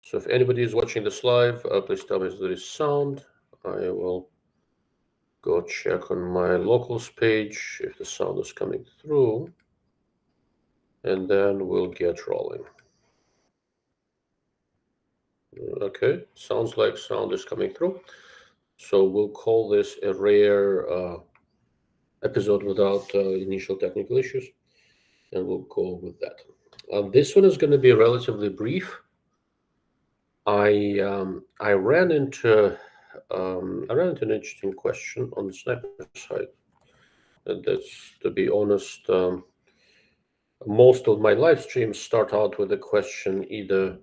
So if anybody is watching this live, please tell me if there is sound. I will go check on my locals page if the sound is coming through, and then we'll get rolling. Okay, sounds like sound is coming through. So we'll call this a rare episode without initial technical issues, and we'll go with that. This one is going to be relatively brief. I ran into an interesting question on the sniper side. And that's, to be honest, most of my live streams start out with a question either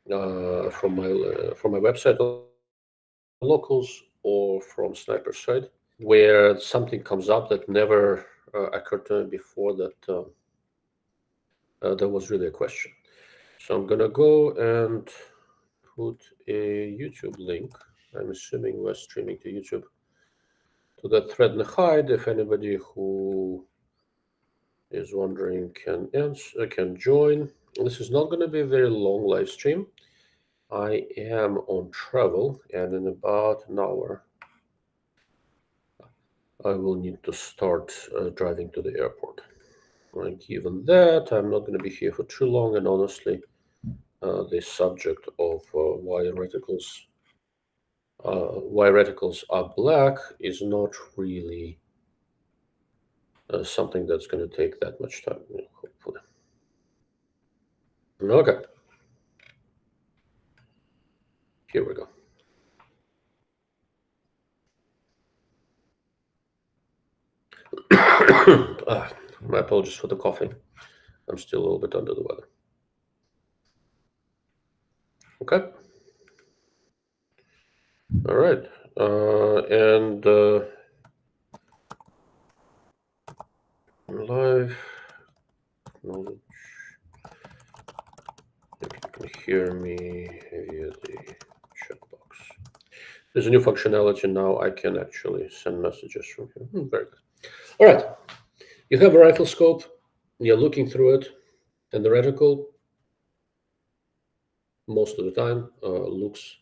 from my website locals or from sniper side, where something comes up that never occurred to me before, that there was really a question. So I'm gonna go and put a YouTube link. I'm assuming we're streaming to YouTube, to that thread and hide. If anybody who is wondering can join. This is not going to be a very long live stream. I am on travel, and in about an hour I will need to start driving to the airport. Given that, I'm not going to be here for too long, and honestly, the subject of why reticles are black is not really something that's going to take that much time, hopefully. Okay. Here we go. My apologies for the coughing. I'm still a little bit under the weather. Okay. All right. And live knowledge. If you can hear me via the chat box. There's a new functionality now. I can actually send messages from here. Very good. All right. You have a rifle scope. You're looking through it, and the reticle, most of the time, looks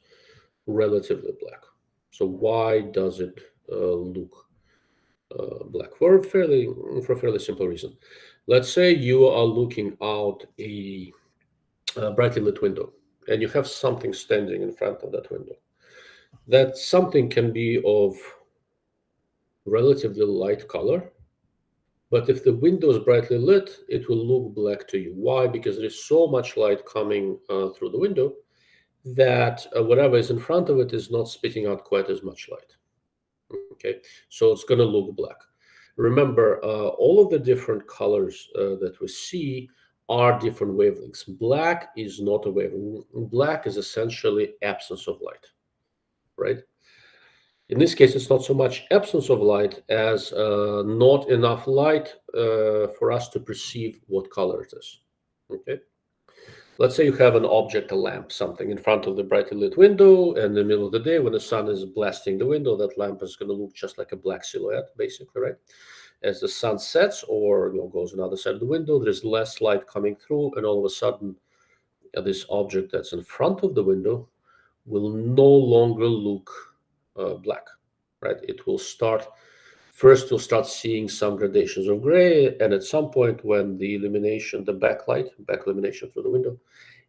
relatively black. So why does it look black? For a fairly simple reason. Let's say you are looking out a brightly lit window, and you have something standing in front of that window. That something can be of relatively light color, but if the window is brightly lit, it will look black to you. Why? Because there is so much light coming through the window that whatever is in front of it is not spitting out quite as much light. Okay, so it's going to look black. Remember, all of the different colors that we see are different wavelengths. Black is not a wavelength. Black is essentially absence of light, right? In this case, it's not so much absence of light as not enough light for us to perceive what color it is. Okay. Let's say you have an object, a lamp, something in front of the brightly lit window, and in the middle of the day when the sun is blasting the window, that lamp is going to look just like a black silhouette, basically, right? As the sun sets or goes on the other side of the window, there's less light coming through, and all of a sudden, this object that's in front of the window will no longer look black, right? It will start. First, you'll start seeing some gradations of gray, and at some point when the illumination, the back illumination through the window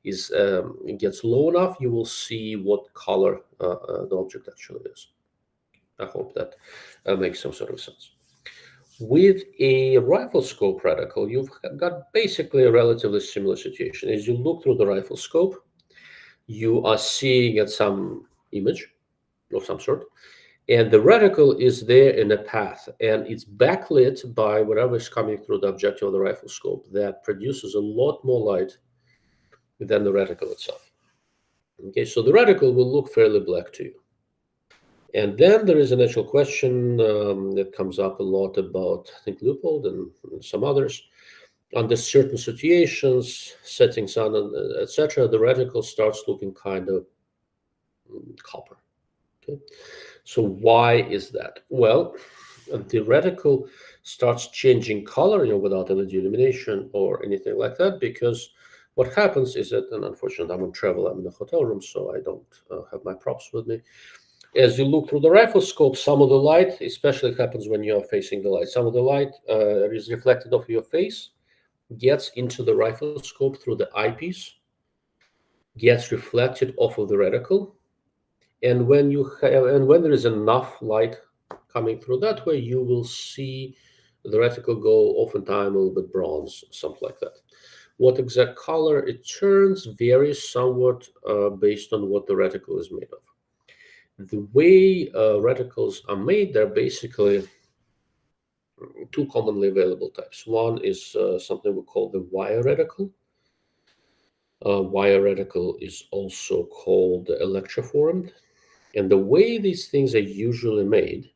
it gets low enough, you will see what color the object actually is. I hope that makes some sort of sense. With a rifle scope reticle, you've got basically a relatively similar situation. As you look through the rifle scope, you are seeing at some image of some sort, and the reticle is there in a path, and it's backlit by whatever is coming through the objective of the rifle scope that produces a lot more light than the reticle itself. Okay, so the reticle will look fairly black to you. And then there is an actual question that comes up a lot about, I think, Leupold and some others. Under certain situations, setting sun, etc., the reticle starts looking kind of copper. Okay. So why is that? Well, the reticle starts changing color, without LED illumination or anything like that, because what happens is that, and unfortunately I'm on travel, I'm in a hotel room, so I don't have my props with me. As you look through the rifle scope, some of the light, especially it happens when you're facing the light, some of the light is reflected off your face, gets into the rifle scope through the eyepiece, gets reflected off of the reticle, and when there is enough light coming through that way, you will see the reticle go oftentimes a little bit bronze, something like that. What exact color it turns varies somewhat based on what the reticle is made of. The way reticles are made, they're basically two commonly available types. One is something we call the wire reticle. Wire reticle is also called electroformed. And the way these things are usually made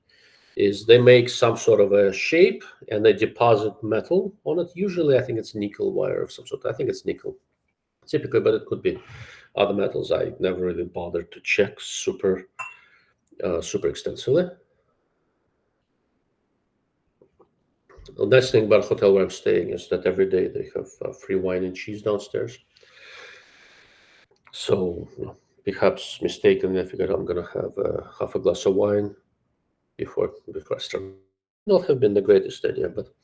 is they make some sort of a shape and they deposit metal on it. Usually, I think it's nickel wire of some sort. I think it's nickel typically, but it could be other metals. I never really bothered to check super extensively. The nice thing about the hotel where I'm staying is that every day they have free wine and cheese downstairs. So perhaps mistakenly, I figured I'm gonna have half a glass of wine before I start. Not have been the greatest idea, but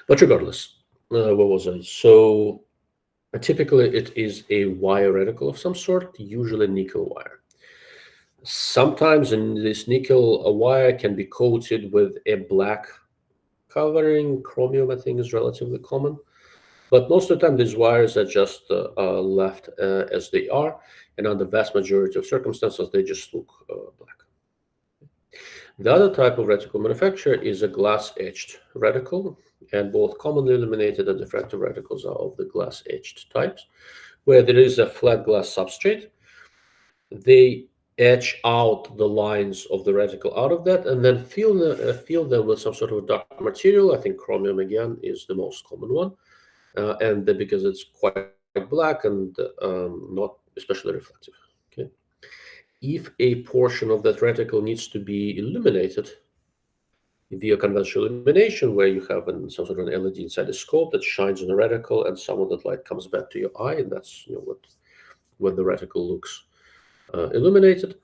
regardless, what was I? So typically, it is a wire reticle of some sort, usually nickel wire. Sometimes in this nickel, a wire can be coated with a black covering. Chromium, I think, is relatively common. But most of the time, these wires are just left as they are, and on the vast majority of circumstances, they just look black. The other type of reticle manufacture is a glass-etched reticle, and both commonly illuminated and diffractive reticles are of the glass-etched types, where there is a flat glass substrate. They etch out the lines of the reticle out of that, and then fill them with some sort of dark material. I think chromium again is the most common one, because it's quite black and not especially reflective. Okay, if a portion of that reticle needs to be illuminated via conventional illumination, where you have some sort of an LED inside the scope that shines on the reticle, and some of that light comes back to your eye, and that's what when the reticle looks illuminated.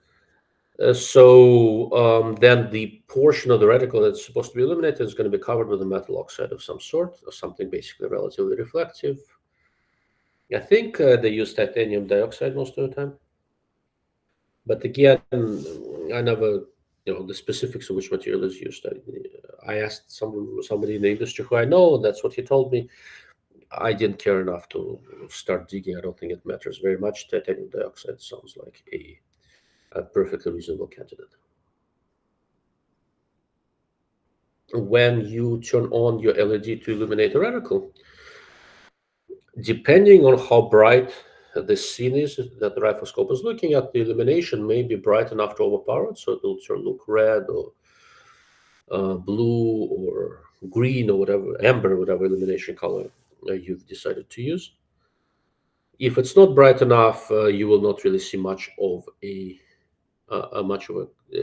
Then the portion of the reticle that's supposed to be illuminated is going to be covered with a metal oxide of some sort, or something basically relatively reflective. I think they use titanium dioxide most of the time. But again, I never, the specifics of which material is used. I asked somebody in the industry who I know, and that's what he told me. I didn't care enough to start digging. I don't think it matters very much. Titanium dioxide sounds like a perfectly reasonable candidate. When you turn on your LED to illuminate a reticle, depending on how bright the scene is that the rifle scope is looking at, the illumination may be bright enough to overpower it, so it will look red or blue or green or whatever, amber, whatever illumination color you've decided to use. If it's not bright enough, you will not really see much of a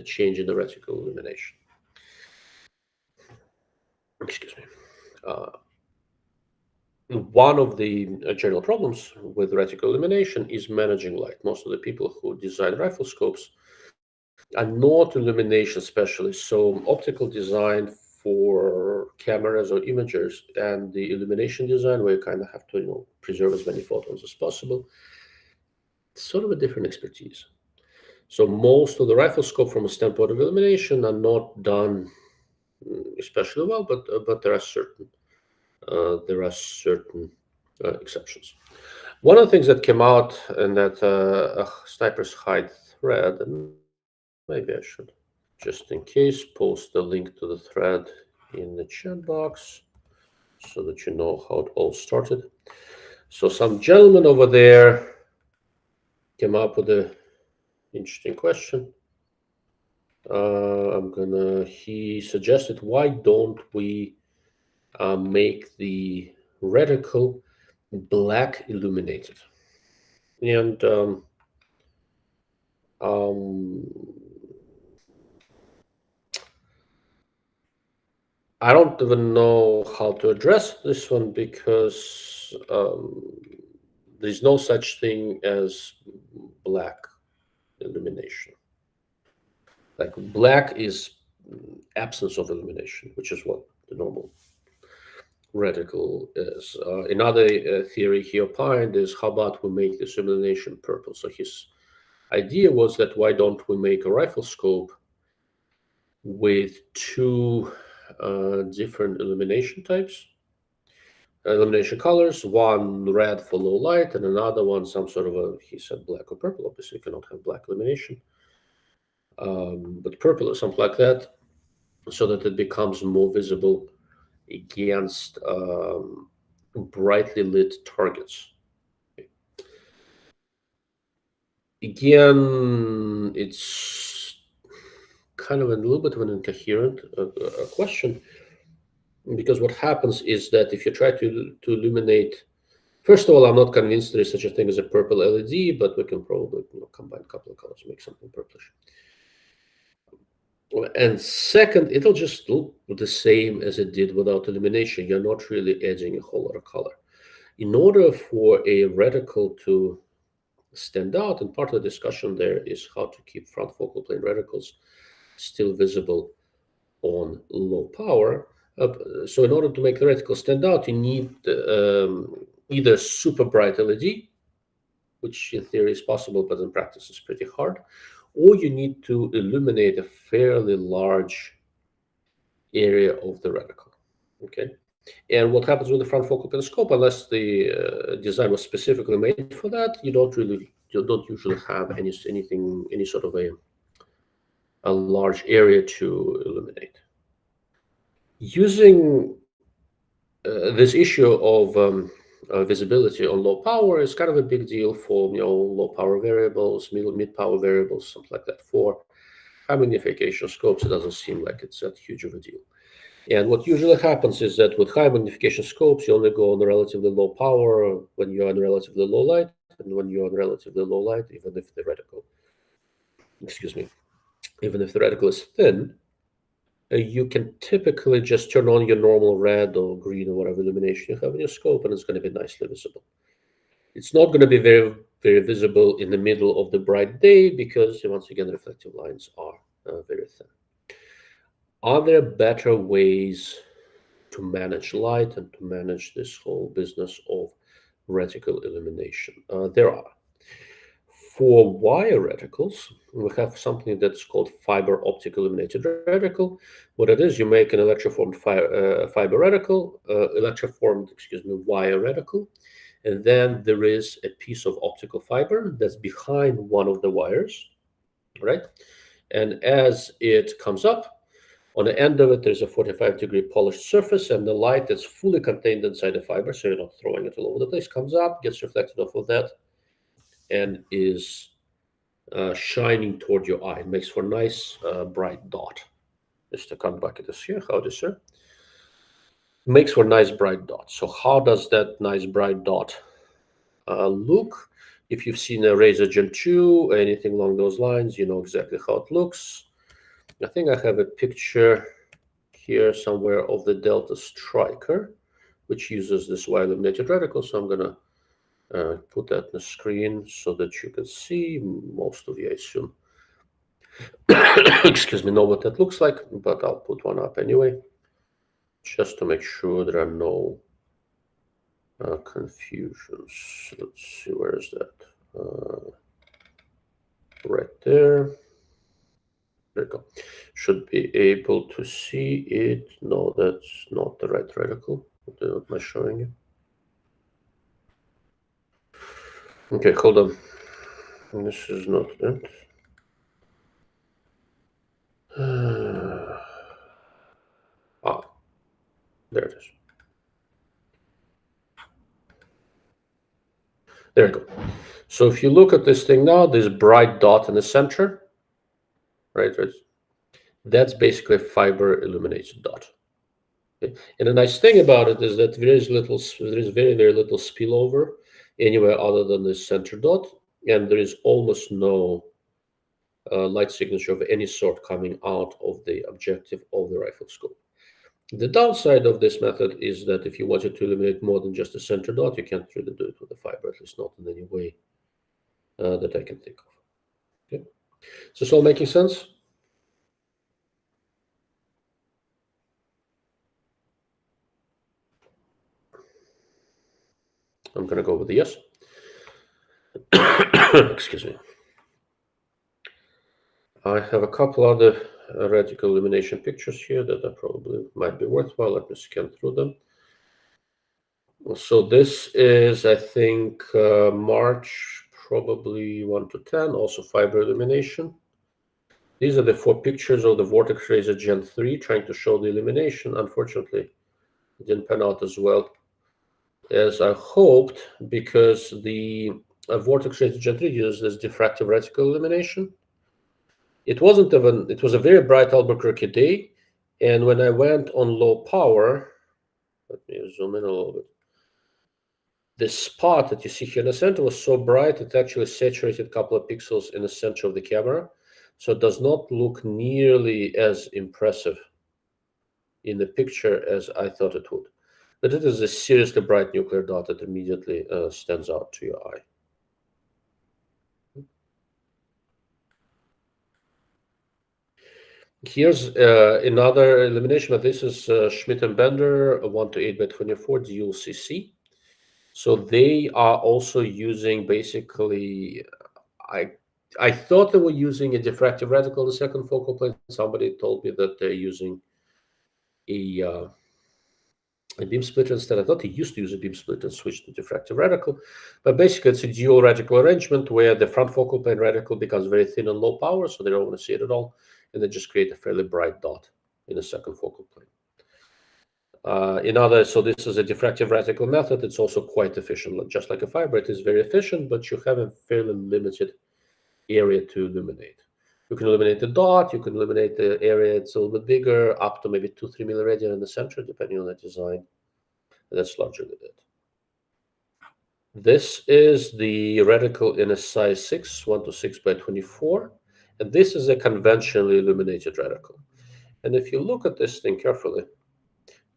change in the reticle illumination. Excuse me. One of the general problems with reticle illumination is managing light. Most of the people who design rifle scopes are not illumination specialists, so optical design for cameras or imagers and the illumination design, where you kind of have to preserve as many photons as possible, it's sort of a different expertise. So most of the rifle scope from a standpoint of illumination are not done especially well, but there are certain exceptions. One of the things that came out in that Sniper's Hide thread, and maybe I should, just in case, post the link to the thread in the chat box so that you know how it all started. So some gentleman over there came up with an interesting question. He suggested, why don't we make the reticle black illuminated? And I don't even know how to address this one because there's no such thing as black illumination. Like black is absence of illumination, which is what the normal reticle is. Another theory he opined is, how about we make this illumination purple? So his idea was that why don't we make a rifle scope with two different illumination types, illumination colors, one red for low light and another one some sort of a, he said black or purple. Obviously you cannot have black illumination, but purple or something like that, so that it becomes more visible against brightly lit targets. Again, it's kind of a little bit of an incoherent question, because what happens is that if you try to illuminate, first of all, I'm not convinced there is such a thing as a purple LED, but we can probably combine a couple of colors, make something purplish. And second, it'll just look the same as it did without illumination. You're not really adding a whole lot of color. In order for a reticle to stand out, and part of the discussion there is how to keep front focal plane reticles still visible on low power. So in order to make the reticle stand out, you need either super bright LED, which in theory is possible, but in practice is pretty hard, or you need to illuminate a fairly large area of the reticle. Okay, and what happens with the front focal plane scope, unless the design was specifically made for that, you don't usually have any sort of a large area to illuminate. Using this issue of visibility on low power is kind of a big deal for low power variables, mid power variables, something like that. For high magnification scopes, it doesn't seem like it's that huge of a deal. And what usually happens is that with high magnification scopes, you only go on relatively low power when you're on relatively low light, and when you're on relatively low light, even if the reticle, even if the reticle is thin, you can typically just turn on your normal red or green or whatever illumination you have in your scope, and it's going to be nicely visible. It's not going to be very, very visible in the middle of the bright day because, once again, the reflective lines are very thin. Are there better ways to manage light and to manage this whole business of reticle illumination? There are. For wire reticles, we have something that's called fiber optic illuminated reticle. What it is, you make an electroformed fiber reticle, wire reticle, and then there is a piece of optical fiber that's behind one of the wires, right? And as it comes up, on the end of it, there's a 45-degree polished surface, and the light that's fully contained inside the fiber, so you're not throwing it all over the place, comes up, gets reflected off of that, and is shining toward your eye. It makes for a nice bright dot. Just to come back at this here, how this here? It makes for a nice bright dot. So how does that nice bright dot look? If you've seen a Razor Gen 2 or anything along those lines, you know exactly how it looks. I think I have a picture here somewhere of the Delta Striker, which uses this wire illuminated reticle. So I'm going to put that on the screen so that you can see. Most of you, I assume, know what that looks like, but I'll put one up anyway, just to make sure there are no confusions. Let's see, where is that? Right there. There you go. Should be able to see it. No, that's not the right reticle. What am I showing you? Okay, hold on. This is not it. There it is. There you go. So if you look at this thing now, this bright dot in the center, right? That's basically a fiber illuminated dot. Okay? And the nice thing about it is that there is very, very little spillover anywhere other than the center dot, and there is almost no light signature of any sort coming out of the objective of the rifle scope. The downside of this method is that if you wanted to eliminate more than just a center dot, you can't really do it with a fiber, at least not in any way that I can think of. Okay. Is this all making sense? I'm going to go with a yes. Excuse me. I have a couple other reticle illumination pictures here that I probably might be worthwhile. Let me scan through them. So this is, I think, March, probably 1 to 10, also fiber illumination. These are the 4 pictures of the Vortex Razor Gen 3 trying to show the illumination. Unfortunately, it didn't pan out as well as I hoped because the Vortex Razor Gen 3 uses this diffractive reticle illumination. It wasn't even, it was a very bright Albuquerque day, and when I went on low power, let me zoom in a little bit. This spot that you see here in the center was so bright, it actually saturated a couple of pixels in the center of the camera. So it does not look nearly as impressive in the picture as I thought it would. But it is a seriously bright nuclear dot that immediately stands out to your eye. Here's another illumination, but this is Schmidt and Bender 1 to 8 by 24 dual CC. So they are also using basically, I thought they were using a diffractive reticle, the second focal plane. Somebody told me that they're using a beam splitter instead. I thought they used to use a beam splitter and switch to diffractive reticle. But basically, it's a dual reticle arrangement where the front focal plane reticle becomes very thin and low power, so they don't want to see it at all. And they just create a fairly bright dot in the second focal plane. So this is a diffractive reticle method. It's also quite efficient. Just like a fiber, it is very efficient, but you have a fairly limited area to illuminate. You can illuminate the dot, you can illuminate the area, it's a little bit bigger, up to maybe 2-3 milliradian in the center, depending on the design. And that's largely it. This is the reticle in a size 6, 1 to 6 by 24. And this is a conventionally illuminated reticle. And if you look at this thing carefully,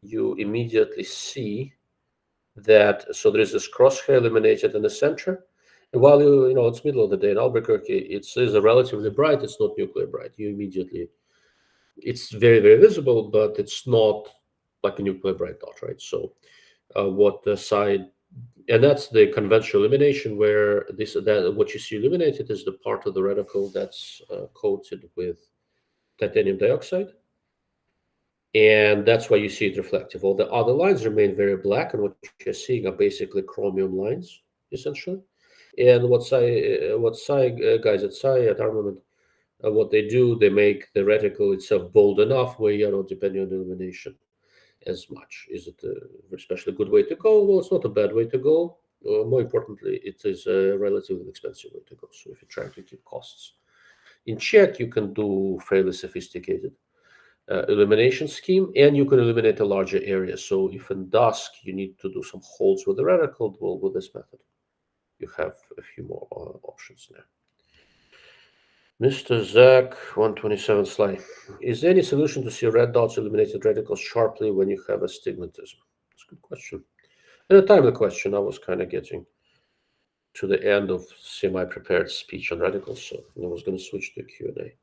you immediately see that, so there is this crosshair illuminated in the center. And while it's middle of the day in Albuquerque, it is a relatively bright, it's not nuclear bright. You immediately, it's very, very visible, but it's not like a nuclear bright dot, right? So what the side, and that's the conventional illumination where what you see illuminated is the part of the reticle that's coated with titanium dioxide. And that's why you see it reflective. All the other lines remain very black, and what you're seeing are basically chromium lines, essentially. And what guys at Psi at Armament, what they do, they make the reticle itself bold enough where you're not depending on illumination as much. Is it a especially good way to go? Well, it's not a bad way to go. More importantly, it is a relatively expensive way to go. So if you're trying to keep costs in check, you can do fairly sophisticated illumination scheme, and you can illuminate a larger area. So if in dusk you need to do some holes with the reticle, well, with this method, you have a few more options there. Mr. Zach 127 Sly, is there any solution to see red dots illuminated reticles sharply when you have astigmatism? That's a good question. At the time of the question, I was kind of getting to the end of semi-prepared speech on reticles, so I was going to switch to Q&A.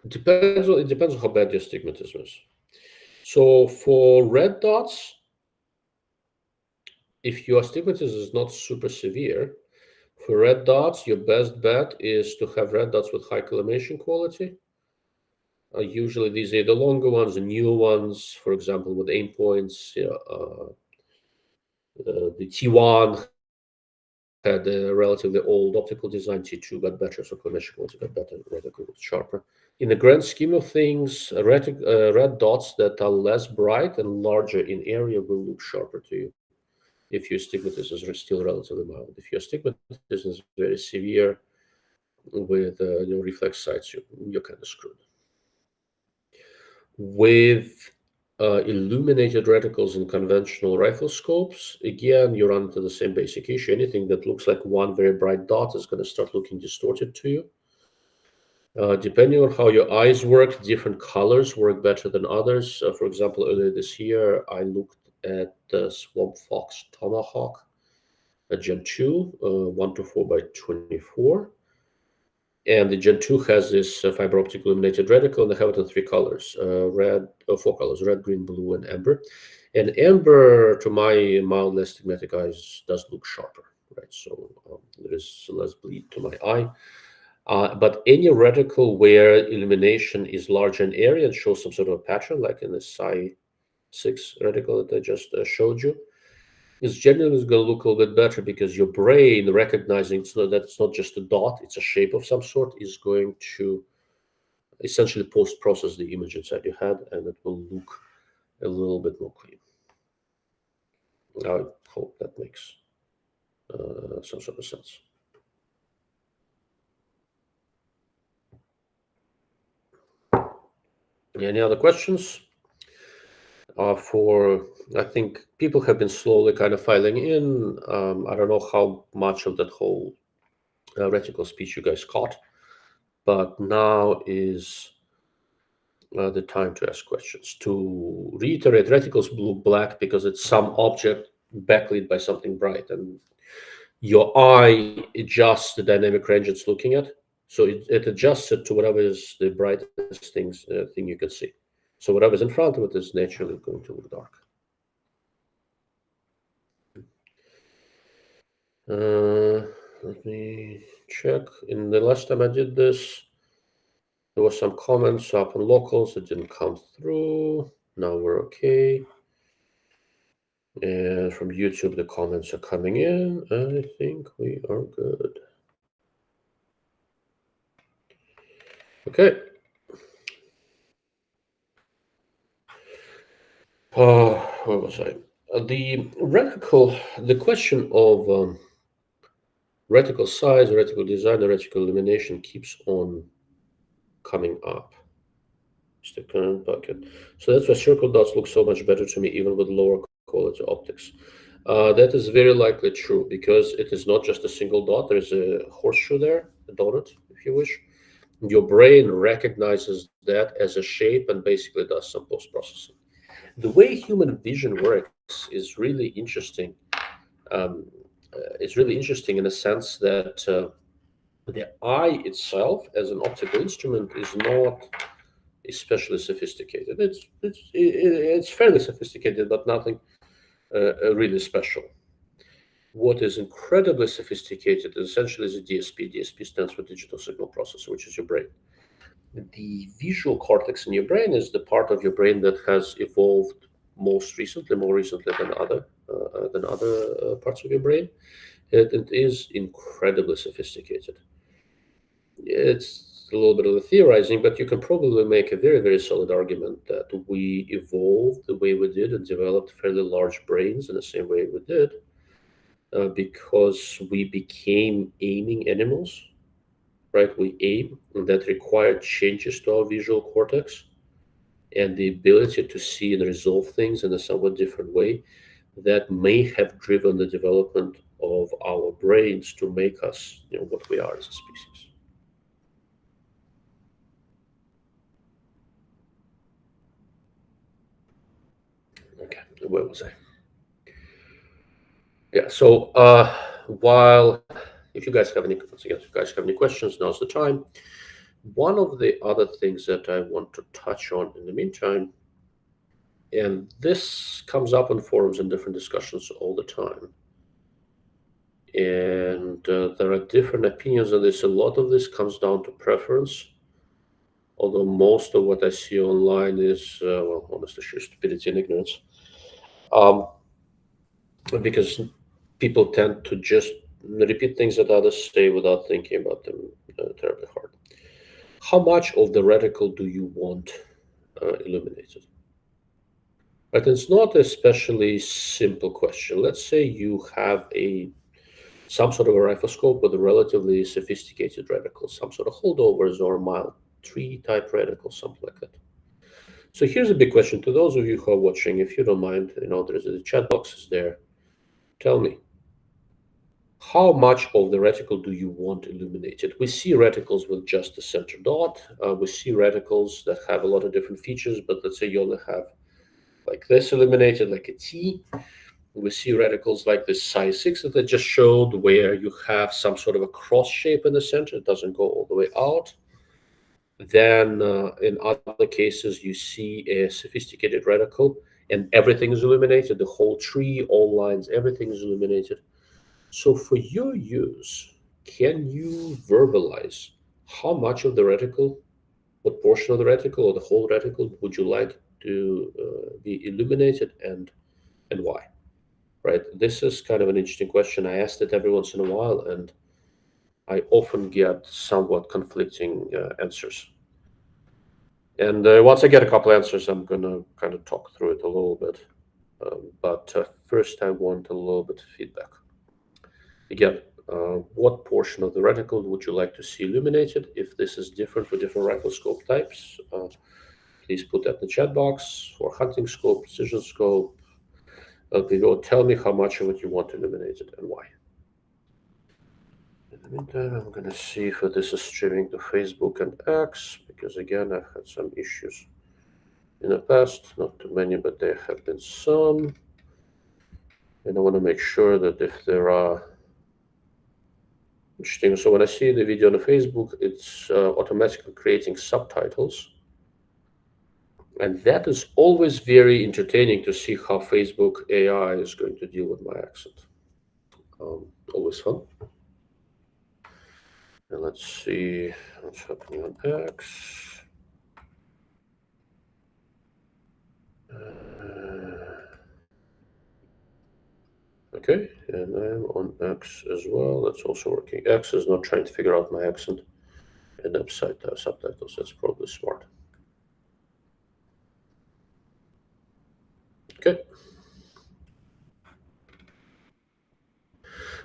It depends on how bad the astigmatism is. So for red dots, if your astigmatism is not super severe, for red dots, your best bet is to have red dots with high collimation quality. Usually these are the longer ones, the newer ones, for example, with aim points. The T1 had a relatively old optical design. T2 got better, so collimation quality got better, reticle was sharper. In the grand scheme of things, red dots that are less bright and larger in area will look sharper to you if your astigmatism is still relatively mild. If your astigmatism is very severe with reflex sites, you're kind of screwed. With illuminated reticles in conventional rifle scopes, again, you run into the same basic issue. Anything that looks like one very bright dot is going to start looking distorted to you. Depending on how your eyes work, different colors work better than others. For example, earlier this year, I looked at the Swamp Fox Tomahawk, a Gen 2, 1 to 4 by 24. And the Gen 2 has this fiber optic illuminated reticle, and they have it in 3 colors, four colors, red, green, blue, and amber. And amber, to my mildly astigmatic eyes, does look sharper, right? So there is less bleed to my eye. But any reticle where illumination is larger in area and shows some sort of a pattern, like in the Psi 6 reticle that I just showed you, is generally going to look a little bit better because your brain recognizing that it's not just a dot, it's a shape of some sort, is going to essentially post-process the image inside your head, and it will look a little bit more clean. I hope that makes some sort of sense. Any other questions? I think people have been slowly kind of filing in. I don't know how much of that whole reticle speech you guys caught, but now is the time to ask questions. To reiterate, reticles look black because it's some object backlit by something bright, and your eye adjusts the dynamic range it's looking at. So it adjusts it to whatever is the brightest thing you can see. So whatever's in front of it is naturally going to look dark. Let me check. In the last time I did this, there was some comments up on locals that didn't come through. Now we're okay. And from YouTube, the comments are coming in. I think we are good. Okay. Where was I? The reticle, the question of reticle size, reticle design, and reticle illumination keeps on coming up. The current bucket. So that's why circle dots look so much better to me, even with lower quality optics. That is very likely true because it is not just a single dot. There's a horseshoe there, a donut, if you wish. Your brain recognizes that as a shape and basically does some post-processing. The way human vision works is really interesting. It's really interesting in the sense that the eye itself, as an optical instrument, is not especially sophisticated. It's fairly sophisticated, but nothing really special. What is incredibly sophisticated is essentially the DSP. DSP stands for digital signal processor, which is your brain. The visual cortex in your brain is the part of your brain that has evolved more recently than other parts of your brain. It is incredibly sophisticated. It's a little bit of a theorizing, but you can probably make a very, very solid argument that we evolved the way we did and developed fairly large brains in the same way we did because we became aiming animals, right? We aim, and that required changes to our visual cortex and the ability to see and resolve things in a somewhat different way that may have driven the development of our brains to make us, what we are as a species. Okay, where was I? Yeah. So while if you guys have any questions, now's the time. One of the other things that I want to touch on in the meantime, and this comes up in forums and different discussions all the time, and there are different opinions on this. A lot of this comes down to preference, although most of what I see online is, honestly, sheer stupidity and ignorance. Because people tend to just repeat things that others say without thinking about them terribly hard. How much of the reticle do you want illuminated? But it's not a especially simple question. Let's say you have some sort of a rifle scope with a relatively sophisticated reticle, some sort of holdovers or mild tree type reticle, something like that. So here's a big question to those of you who are watching. If you don't mind, there's the chat box is there. Tell me, how much of the reticle do you want illuminated? We see reticles with just the center dot. We see reticles that have a lot of different features, but let's say you only have like this illuminated, like a T. We see reticles like this size 6 that I just showed, where you have some sort of a cross shape in the center. It doesn't go all the way out. Then in other cases, you see a sophisticated reticle and everything is illuminated, the whole tree, all lines, everything is illuminated. So for your use, can you verbalize how much of the reticle, what portion of the reticle or the whole reticle would you like to be illuminated, and why? Right? This is kind of an interesting question. I asked it every once in a while, and I often get somewhat conflicting answers. And once I get a couple answers, I'm gonna kind of talk through it a little bit. But first, I want a little bit of feedback. Again, what portion of the reticle would you like to see illuminated? If this is different for different reticle scope types, please put that in the chat box. For hunting scope, precision scope, LPO, tell me how much of it you want illuminated and why. In the meantime, I'm going to see if this is streaming to Facebook and X, because again, I've had some issues in the past. Not too many, but there have been some. And I want to make sure that if there are interesting. So when I see the video on Facebook, it's automatically creating subtitles. And that is always very entertaining to see how Facebook AI is going to deal with my accent. Always fun. And let's see what's happening on X. Okay, and I'm on X as well. That's also working. X is not trying to figure out my accent and upside down subtitles. That's probably smart. Okay.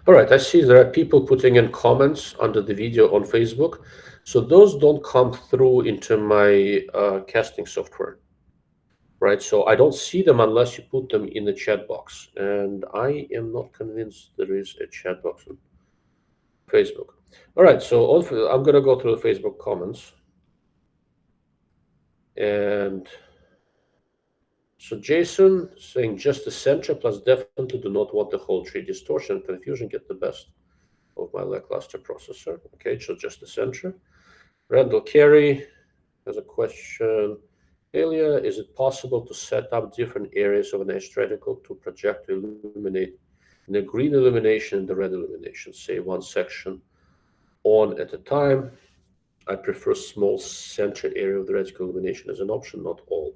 All right, I see there are people putting in comments under the video on Facebook. So those don't come through into my casting software, right? So I don't see them unless you put them in the chat box. And I am not convinced there is a chat box on Facebook. All right, so I'm going to go through the Facebook comments. And so Jason saying just the center plus definitely do not want the whole tree. Distortion and confusion get the best of my lackluster processor. Okay, so just the center. Randall Carey has a question. Elia, is it possible to set up different areas of an edge reticle to project to illuminate in the green illumination and the red illumination, say one section on at a time? I prefer small center area of the reticle illumination as an option, not all.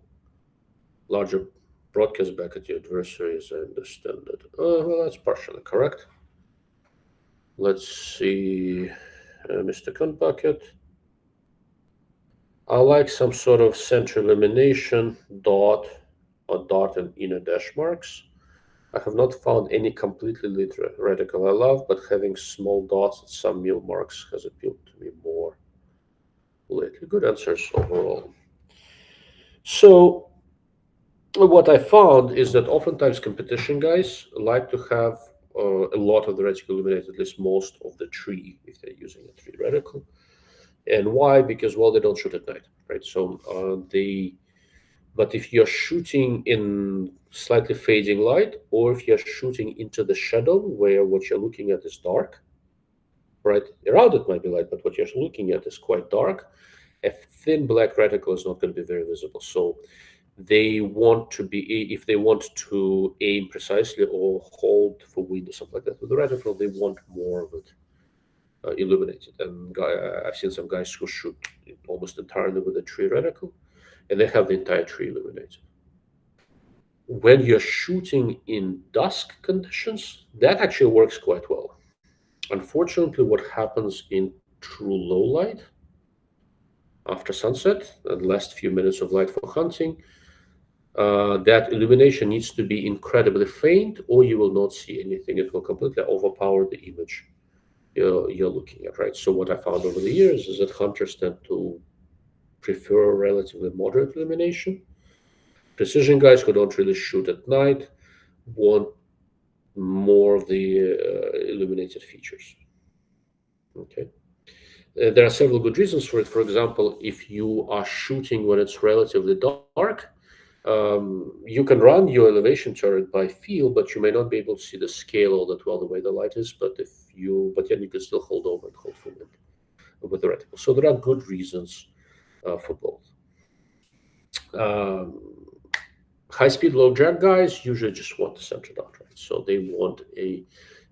Larger broadcast back at your adversary, as I understand it. Well, that's partially correct. Let's see, Mr. Cunt I like some sort of center illumination, dot, or dot and inner dash marks. I have not found any completely lit reticle I love, but having small dots and some mil marks has appealed to me more lately. Good answers overall. So what I found is that oftentimes competition guys like to have a lot of the reticle illuminated, at least most of the tree, if they're using a tree reticle. And why? Because, well, they don't shoot at night, right? So but if you're shooting in slightly fading light, or if you're shooting into the shadow where what you're looking at is dark, right? Around it might be light, but what you're looking at is quite dark. A thin black reticle is not going to be very visible. So they want to be, if they want to aim precisely or hold for wind or something like that with the reticle, they want more of it illuminated. And I've seen some guys who shoot almost entirely with a tree reticle, and they have the entire tree illuminated. When you're shooting in dusk conditions, that actually works quite well. Unfortunately, what happens in true low light after sunset, the last few minutes of light for hunting, that illumination needs to be incredibly faint, or you will not see anything. It will completely overpower the image you're looking at, right? So what I found over the years is that hunters tend to prefer relatively moderate illumination. Precision guys who don't really shoot at night want more of the illuminated features. Okay. There are several good reasons for it. For example, if you are shooting when it's relatively dark, you can run your elevation turret by feel, but you may not be able to see the scale all that well the way the light is. But then you can still hold over and hold full with the reticle. So there are good reasons for both. Um, High-speed, low-jack guys usually just want the center dot, right? So they want a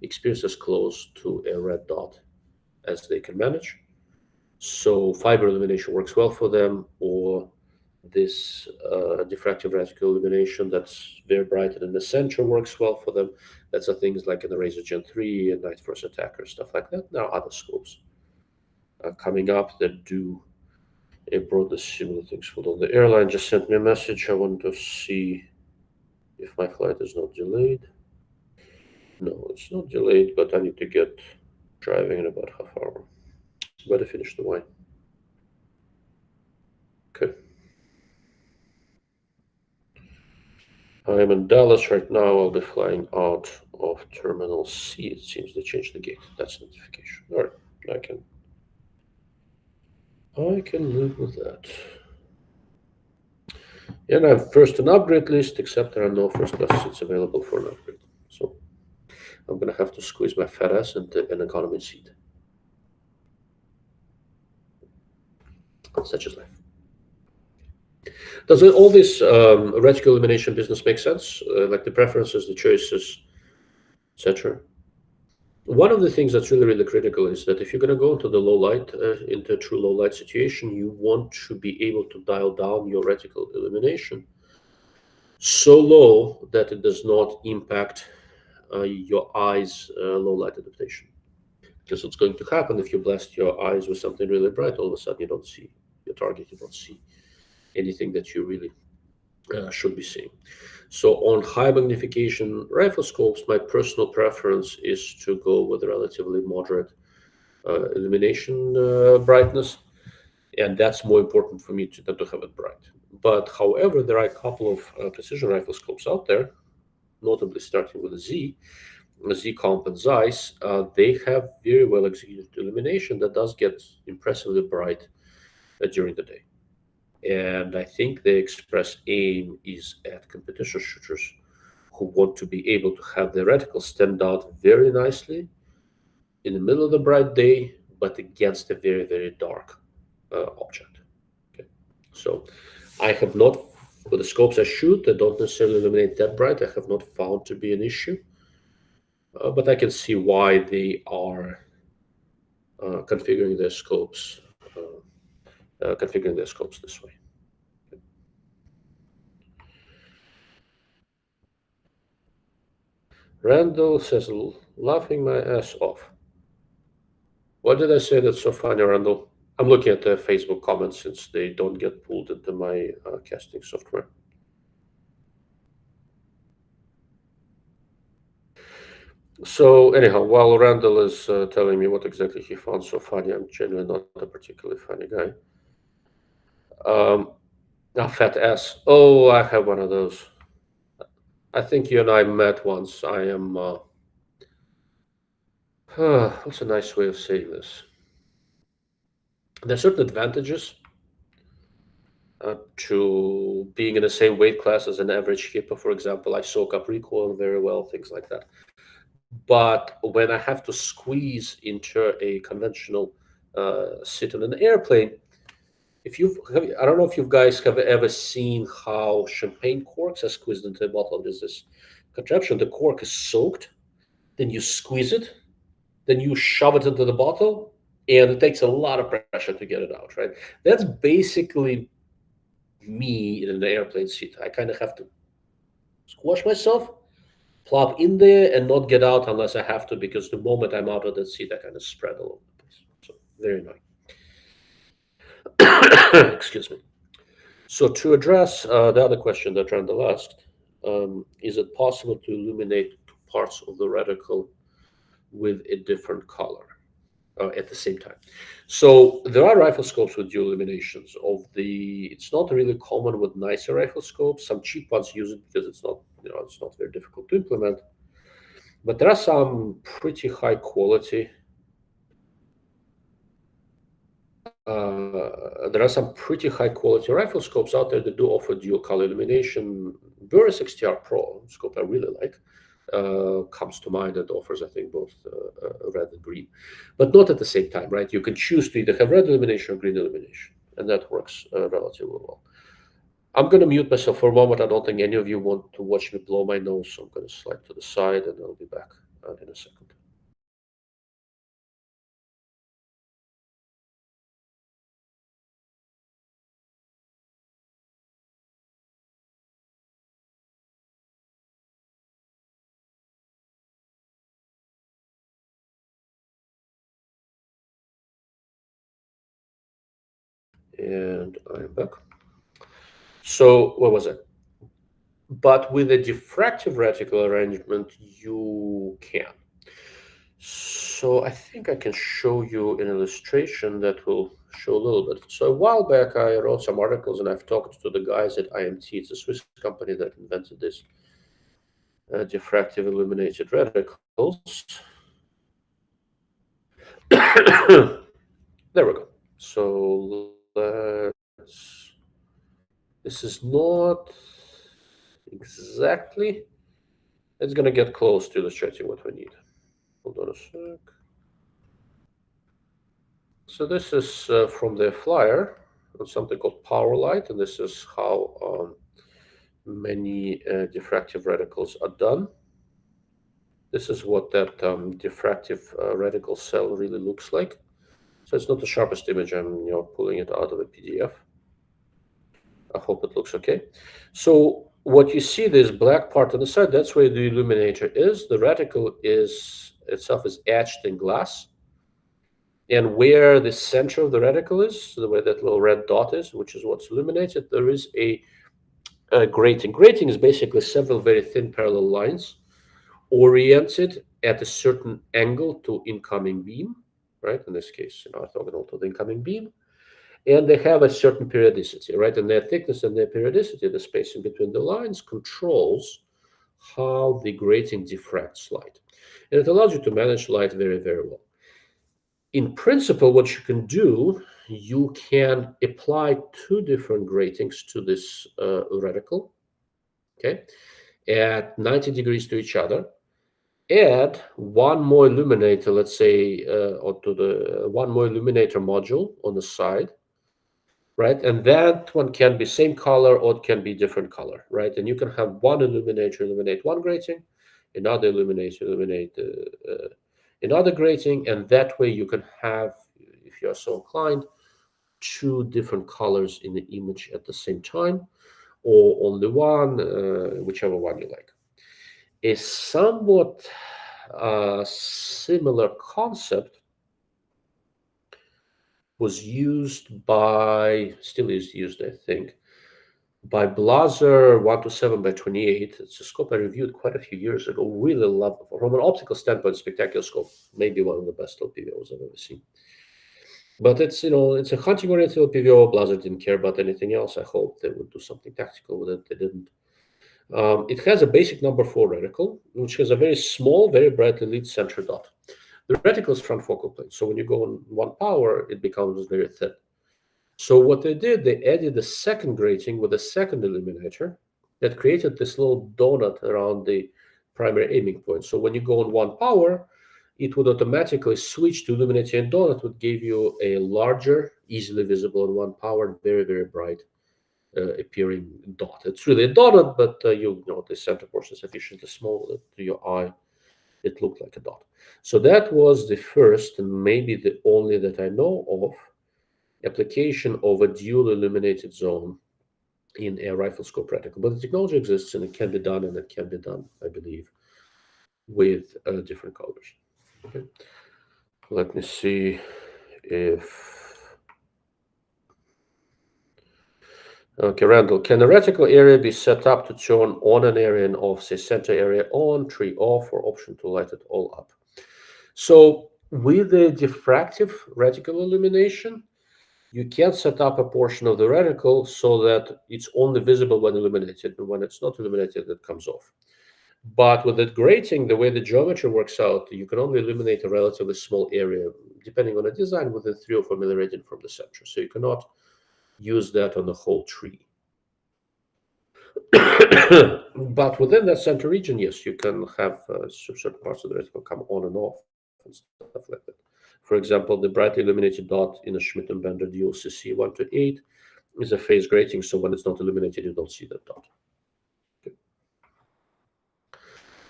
experience as close to a red dot as they can manage. So fiber illumination works well for them, or this diffractive reticle illumination that's very bright and in the center works well for them. That's the things like in the Razor Gen 3 and Night Force Attacker, stuff like that. There are other scopes coming up that do a broadly similar things. Hold on, the airline just sent me a message. I want to see if my flight is not delayed. No, it's not delayed, but I need to get driving in about half hour. Better finish the wine. Okay. I am in Dallas right now. I'll be flying out of Terminal C. It seems they changed the gate. That's notification. All right, I can live with that. And I'm first an upgrade list, except there are no first class seats available for an upgrade. So I'm gonna have to squeeze my fat ass into an economy seat. Such is life. Does all this reticle illumination business make sense? Like the preferences, the choices, etc. One of the things that's really, really critical is that if you're going to go into the low light, into a true low light situation, you want to be able to dial down your reticle illumination so low that it does not impact your eyes' low light adaptation. Because what's going to happen if you blast your eyes with something really bright, all of a sudden you don't see your target, you don't see anything that you really should be seeing. So on high magnification rifle scopes, my personal preference is to go with relatively moderate illumination brightness, and that's more important for me than to have it bright. But however, there are a couple of precision rifle scopes out there, notably starting with a Z Comp and Zeiss. They have very well executed illumination that does get impressively bright during the day. And I think the express aim is at competition shooters who want to be able to have their reticle stand out very nicely in the middle of the bright day, but against a very, very dark object. Okay. So I have not, with the scopes I shoot, that don't necessarily illuminate that bright, I have not found to be an issue. But I can see why they are configuring their scopes this way. Randall says, laughing my ass off. What did I say that's so funny, Randall? I'm looking at the Facebook comments since they don't get pulled into my casting software. So anyhow, while Randall is telling me what exactly he found so funny, I'm genuinely not a particularly funny guy. Fat ass. Oh, I have one of those. I think you and I met once. I am. What's a nice way of saying this? There are certain advantages to being in the same weight class as an average hippo. For example, I soak up recoil very well, things like that. But when I have to squeeze into a conventional sit on an airplane, I don't know if you guys have ever seen how champagne corks are squeezed into a bottle. There's this contraption, the cork is soaked, then you squeeze it, then you shove it into the bottle, and it takes a lot of pressure to get it out, right? That's basically me in an airplane seat. I kind of have to squash myself, plop in there, and not get out unless I have to, because the moment I'm out of that seat, I kind of spread all over the place. So very annoying. Excuse me. So to address the other question that Randall asked, is it possible to illuminate parts of the reticle with a different color? at the same time. So there are rifle scopes with dual illuminations. It's not really common with nicer rifle scopes. Some cheap ones use it because it's not, it's not very difficult to implement. But there are some pretty high quality. There are some pretty high quality rifle scopes out there that do offer dual color illumination. Burris XTR Pro scope I really like comes to mind and offers, I think, both red and green, but not at the same time, right? You can choose to either have red illumination or green illumination, and that works relatively well. I'm going to mute myself for a moment. I don't think any of you want to watch me blow my nose, so I'm going to slide to the side and I'll be back in a second. And I'm back. So what was it? But with a diffractive reticle arrangement, you can. So I think I can show you an illustration that will show a little bit. So a while back, I wrote some articles and I've talked to the guys at IMT. It's a Swiss company that invented this diffractive illuminated reticles. There we go. So this is not exactly, it's going to get close to illustrating what we need. Hold on a sec. So this is from their flyer on something called Power Light, and this is how many diffractive reticles are done. This is what that diffractive reticle cell really looks like. So it's not the sharpest image. I'm pulling it out of a PDF. I hope it looks okay. So what you see, this black part on the side, that's where the illuminator is. The reticle itself is etched in glass. And where the center of the reticle is, the way that little red dot is, which is what's illuminated, there is a grating. Grating is basically several very thin parallel lines oriented at a certain angle to incoming beam, right? In this case, orthogonal to the incoming beam. And they have a certain periodicity, right? And their thickness and their periodicity, the spacing between the lines, controls how the grating diffracts light. And it allows you to manage light very, very well. In principle, what you can do, you can apply two different gratings to this reticle, okay, at 90 degrees to each other. Add one more illuminator, let's say, onto the one more illuminator module on the side, right? And that one can be same color or it can be different color, right? And you can have one illuminator illuminate one grating, another illuminator illuminate another grating, and that way you can have, if you're so inclined, two different colors in the image at the same time, or only one, whichever one you like. A somewhat similar concept was used by, still is used, I think, by Blaser 127x28. It's a scope I reviewed quite a few years ago. Really love it. From an optical standpoint, spectacular scope. Maybe one of the best LPVOs I've ever seen. But it's it's a hunting-oriented LPVO. Blaser didn't care about anything else. I hope they would do something tactical with it. They didn't. It has a basic number 4 reticle, which has a very small, very brightly lit center dot. The reticle is front focal plane, so when you go on 1 power, it becomes very thin. So what they did, they added a second grating with a second illuminator that created this little donut around the primary aiming point. So when you go on 1 power, it would automatically switch to illuminating donut, would give you a larger, easily visible on 1 power, very, very bright appearing dot. It's really a donut, but the center portion is sufficiently small that to your eye, it looked like a dot. So that was the first and maybe the only that I know of application of a dual illuminated zone in a rifle scope reticle. But the technology exists and it can be done, and it can be done, I believe, with different colors. Okay. Let me see if... Okay, Randall, can a reticle area be set up to turn on an area and off, say center area on, tree off, or option to light it all up? So With the diffractive reticle illumination, you can set up a portion of the reticle so that it's only visible when illuminated, and when it's not illuminated, it comes off. But with the grating, the way the geometry works out, you can only illuminate a relatively small area, depending on the design, within 3 or 4 milliradian from the center. So you cannot use that on the whole tree. But within that center region, yes, you can have certain parts of the reticle come on and off and stuff like that. For example, the brightly illuminated dot in a Schmidt and Bender DLCC 128 is a phase grating, so when it's not illuminated, you don't see that dot. Okay.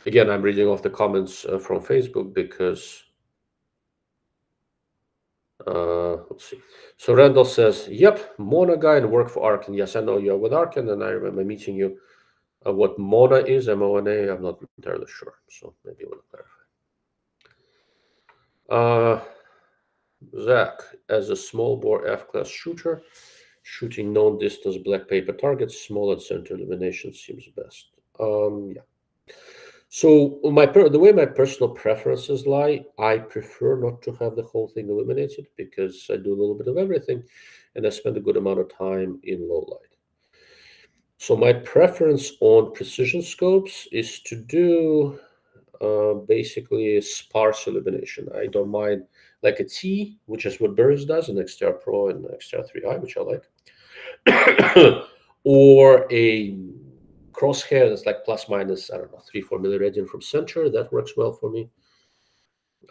Again, I'm reading off the comments from Facebook because let's see. So Randall says, "Yep, Mona guy and work for Arkin." Yes, I know you're with Arkin, and I remember meeting you. What Mona is, MONA, I'm not entirely sure. So maybe you want to clarify. Zach, as a small bore F-class shooter, shooting known distance black paper targets, small and center illumination seems best. Yeah. So the way my personal preferences lie, I prefer not to have the whole thing illuminated because I do a little bit of everything, and I spend a good amount of time in low light. So my preference on precision scopes is to do basically sparse illumination. I don't mind like a T, which is what Burris does in XTR Pro and XTR 3i, which I like, or a crosshair that's like plus minus, I don't know, 3-4 milliradian from center. That works well for me.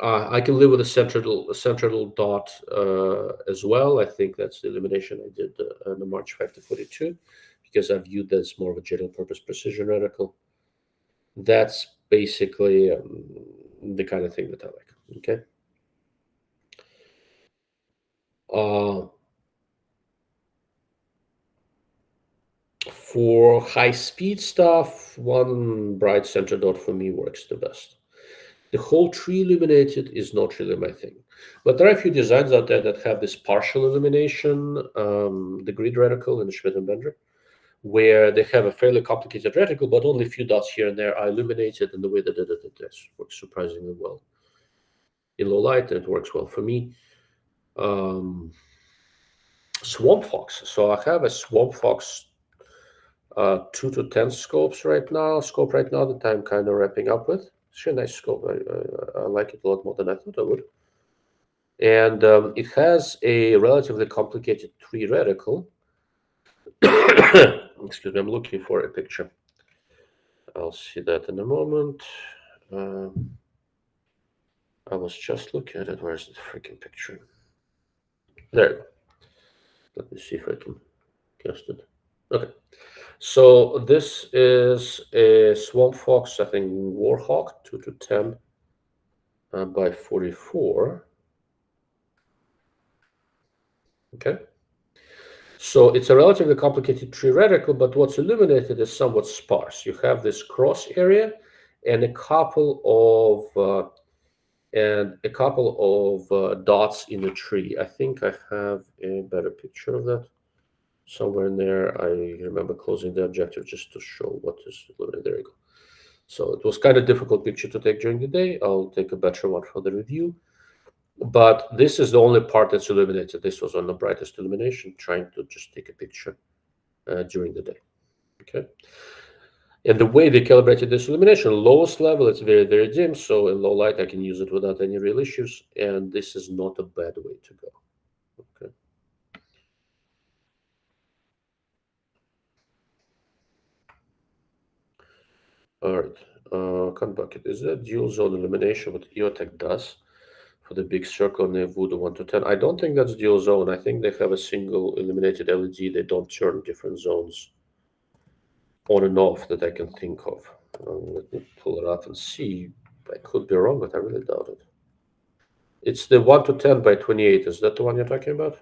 I can live with a central dot as well. I think that's the illumination I did on the March 5 to 42 because I viewed that as more of a general purpose precision reticle. That's basically the kind of thing that I like. Okay. For high speed stuff, one bright center dot for me works the best. The whole tree illuminated is not really my thing. But there are a few designs out there that have this partial illumination, the grid reticle in the Schmidt and Bender, where they have a fairly complicated reticle, but only a few dots here and there are illuminated, and the way that it works surprisingly well. In low light, it works well for me. Swamp Fox. So I have a Swamp Fox 2 to 10 scope right now that I'm kind of wrapping up with. It's a nice scope. I like it a lot more than I thought I would. And it has a relatively complicated tree reticle. Excuse me, I'm looking for a picture. I'll see that in a moment. I was just looking at it. Where's the freaking picture? There. Let me see if I can cast it. Okay. So this is a Swamp Fox, I think Warhawk 2 to 10 by 44. Okay. So it's a relatively complicated tree reticle, but what's illuminated is somewhat sparse. You have this cross area and a couple of dots in the tree. I think I have a better picture of that somewhere in there. I remember closing the objective just to show what is illuminated. There you go. So it was kind of difficult picture to take during the day. I'll take a better one for the review. But this is the only part that's illuminated. This was on the brightest illumination, trying to just take a picture during the day. Okay. And the way they calibrated this illumination, lowest level, it's very, very dim. So in low light, I can use it without any real issues. And this is not a bad way to go. Okay. All right. Cut bucket. Is that dual zone illumination what EOTech does for the big circle in the Voodoo 1 to 10? I don't think that's dual zone. I think they have a single illuminated LED. They don't turn different zones on and off that I can think of. Let me pull it up and see. I could be wrong, but I really doubt it. It's the 1 to 10 by 28. Is that the one you're talking about?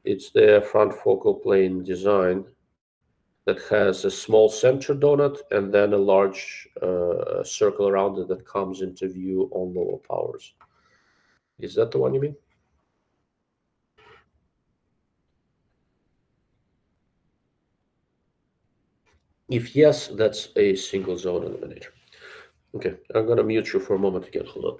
It's the front focal plane design that has a small center donut and then a large circle around it that comes into view on lower powers. Is that the one you mean? If yes, that's a single zone illuminator. Okay, I'm going to mute you for a moment again. Hold on.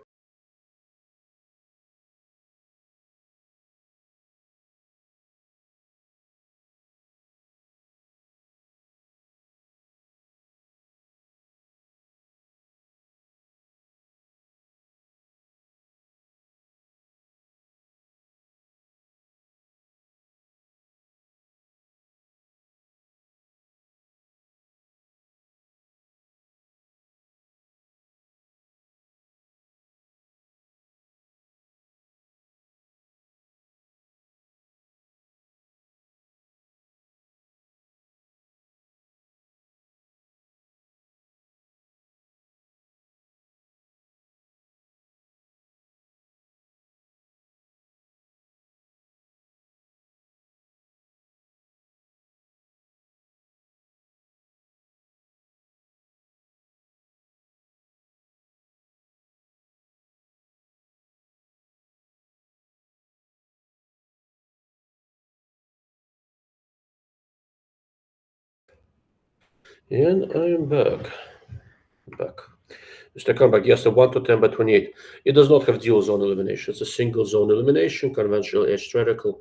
And I am back. Mr. Comeback, yes, the 1 to 10 by 28. It does not have dual zone illumination. It's a single zone illumination, conventional edge reticle,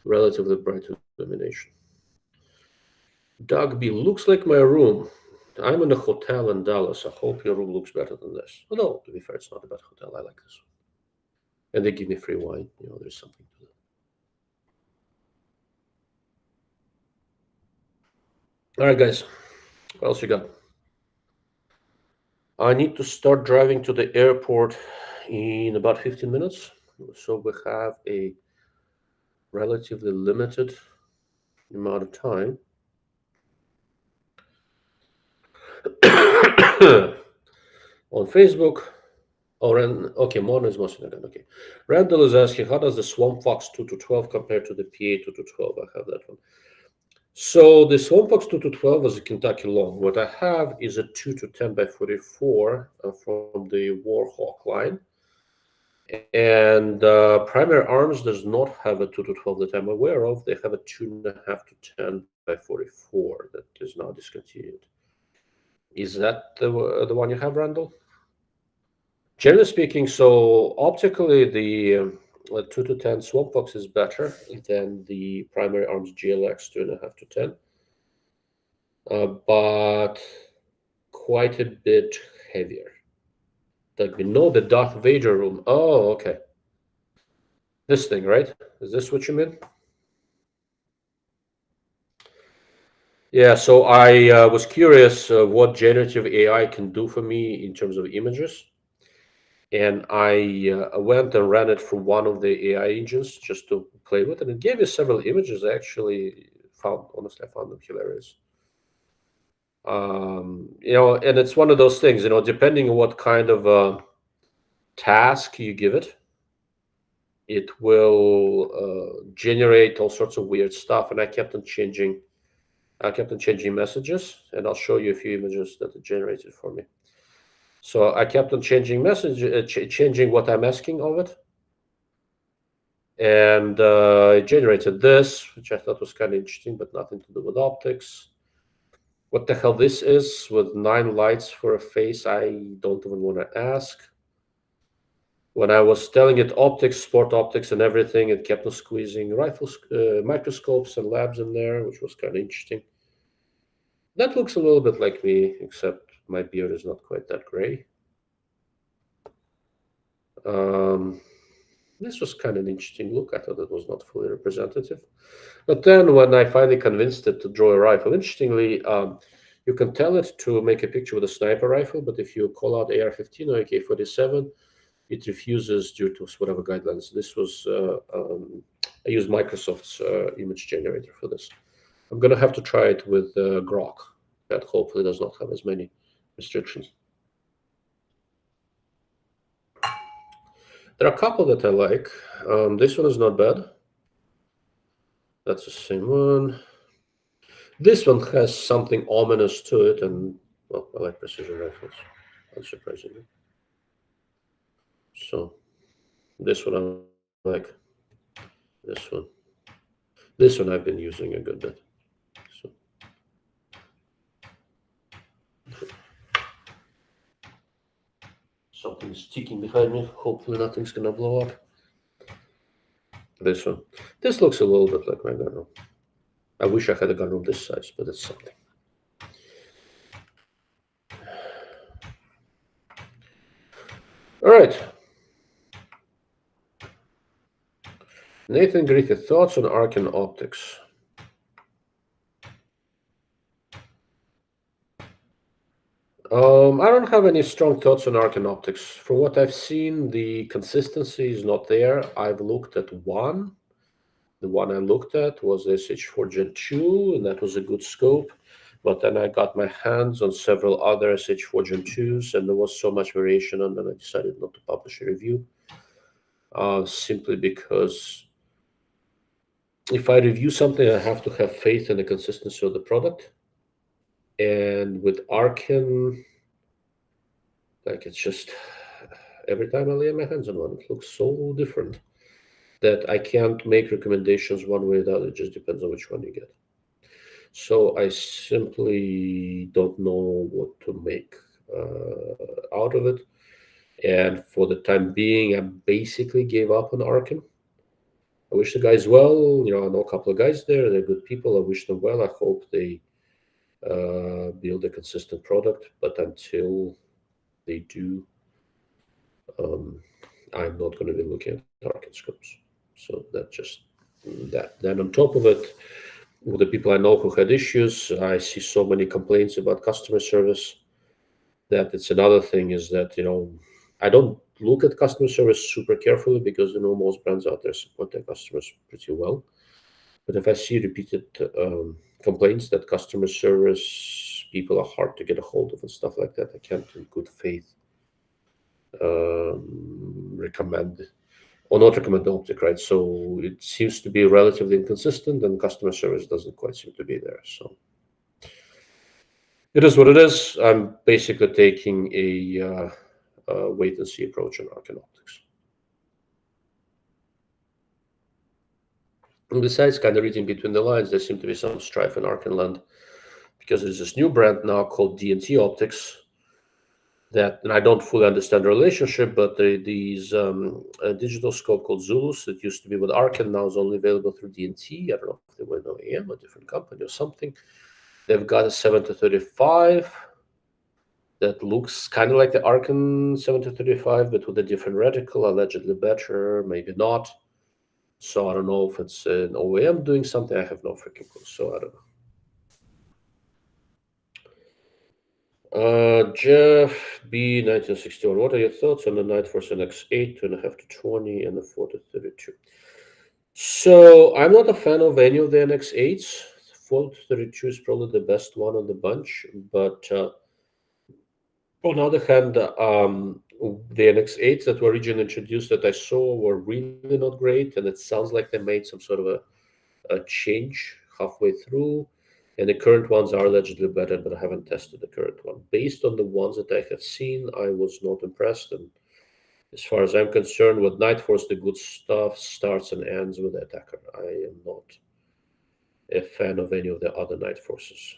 relatively bright illumination. Doug B, looks like my room. I'm in a hotel in Dallas. I hope your room looks better than this. Although, to be fair, it's not a bad hotel. I like this one. And they give me free wine. You know, there's something to that. All right, guys. What else you got? I need to start driving to the airport in about 15 minutes. So we have a relatively limited amount of time. On Facebook. Oh, okay, Mona is mostly again. Okay. Randall is asking, how does the Swamp Fox 2 to 12 compare to the PA 2 to 12? I have that one. So the Swamp Fox 2 to 12 is a Kentucky long. What I have is a 2 to 10 by 44 from the Warhawk line. And Primary Arms does not have a 2 to 12 that I'm aware of. They have a 2.5 to 10 by 44 that is now discontinued. Is that the one you have, Randall? Generally speaking, so optically, the 2 to 10 Swamp Fox is better than the Primary Arms GLX 2.5 to 10, but quite a bit heavier. Like we know the Darth Vader room. Oh, okay. This thing, right? Is this what you mean? Yeah, so I was curious what generative AI can do for me in terms of images. And I went and ran it for one of the AI engines just to play with, and it gave me several images. I actually honestly, I found them hilarious. And it's one of those things, depending on what kind of task you give it, it will generate all sorts of weird stuff. And I kept on changing messages, and I'll show you a few images that it generated for me. So I kept on changing changing what I'm asking of it. And it generated this, which I thought was kind of interesting, but nothing to do with optics. What the hell this is with 9 lights for a face, I don't even want to ask. When I was telling it optics, sport optics and everything, it kept on squeezing microscopes and labs in there, which was kind of interesting. That looks a little bit like me, except my beard is not quite that gray. This was kind of an interesting look. I thought it was not fully representative. But then when I finally convinced it to draw a rifle, interestingly, you can tell it to make a picture with a sniper rifle, but if you call out AR-15 or AK-47, it refuses due to whatever guidelines. This was, I used Microsoft's image generator for this. I'm going to have to try it with Grok. That hopefully does not have as many restrictions. There are a couple that I like. This one is not bad. That's the same one. This one has something ominous to it, and well, I like precision rifles, unsurprisingly. So this one I like. This one. This one I've been using a good bit. So something's ticking behind me. Hopefully nothing's gonna blow up. This one. This looks a little bit like my gun room. I wish I had a gun room this size, but it's something. All right. Nathan Griffith, thoughts on Arcan optics? I don't have any strong thoughts on Arcan optics. From what I've seen, the consistency is not there. I've looked at one. The one I looked at was SH4 Gen 2, and that was a good scope. But then I got my hands on several other SH4 Gen 2s, and there was so much variation, and then I decided not to publish a review. Simply because if I review something, I have to have faith in the consistency of the product. And with Arcan, like it's just every time I lay my hands on one, it looks so different that I can't make recommendations one way or the other. It just depends on which one you get. So I simply don't know what to make out of it. And for the time being, I basically gave up on Arkin. I wish the guys well. I know a couple of guys there. They're good people. I wish them well. I hope they build a consistent product. But until they do, um, I'm not going to be looking at Arkin scopes. So that just that. Then on top of it, with the people I know who had issues, I see so many complaints about customer service that it's another thing is that I don't look at customer service super carefully because most brands out there support their customers pretty well. But if I see repeated complaints that customer service people are hard to get a hold of and stuff like that, I can't in good faith recommend or not recommend the optic, right? So it seems to be relatively inconsistent, and customer service doesn't quite seem to be there. So it is what it is. I'm basically taking a wait and see approach on Arcan optics. And besides, kind of reading between the lines, there seem to be some strife in Arcan land because there's this new brand now called D&T Optics that, and I don't fully understand the relationship, but these a digital scope called Zulus that used to be with Arcan now is only available through D&T. I don't know if they were an OEM, a different company or something. They've got a 7-35 that looks kind of like the Arcan 7-35, but with a different reticle, allegedly better, maybe not. So I don't know if it's an OEM doing something. I have no freaking clue. So I don't know. Jeff B 1961. What are your thoughts on the Nightforce NX8 2.5 to 20 and the 4 to 32? So I'm not a fan of any of the NX8s. 4 to 32 is probably the best one on the bunch, but on the other hand, the NX8s that were originally introduced that I saw were really not great, and it sounds like they made some sort of a change halfway through. And the current ones are allegedly better, but I haven't tested the current one. Based on the ones that I have seen, I was not impressed. And as far as I'm concerned, with Nightforce, the good stuff starts and ends with Attacker. I am not a fan of any of the other Nightforces.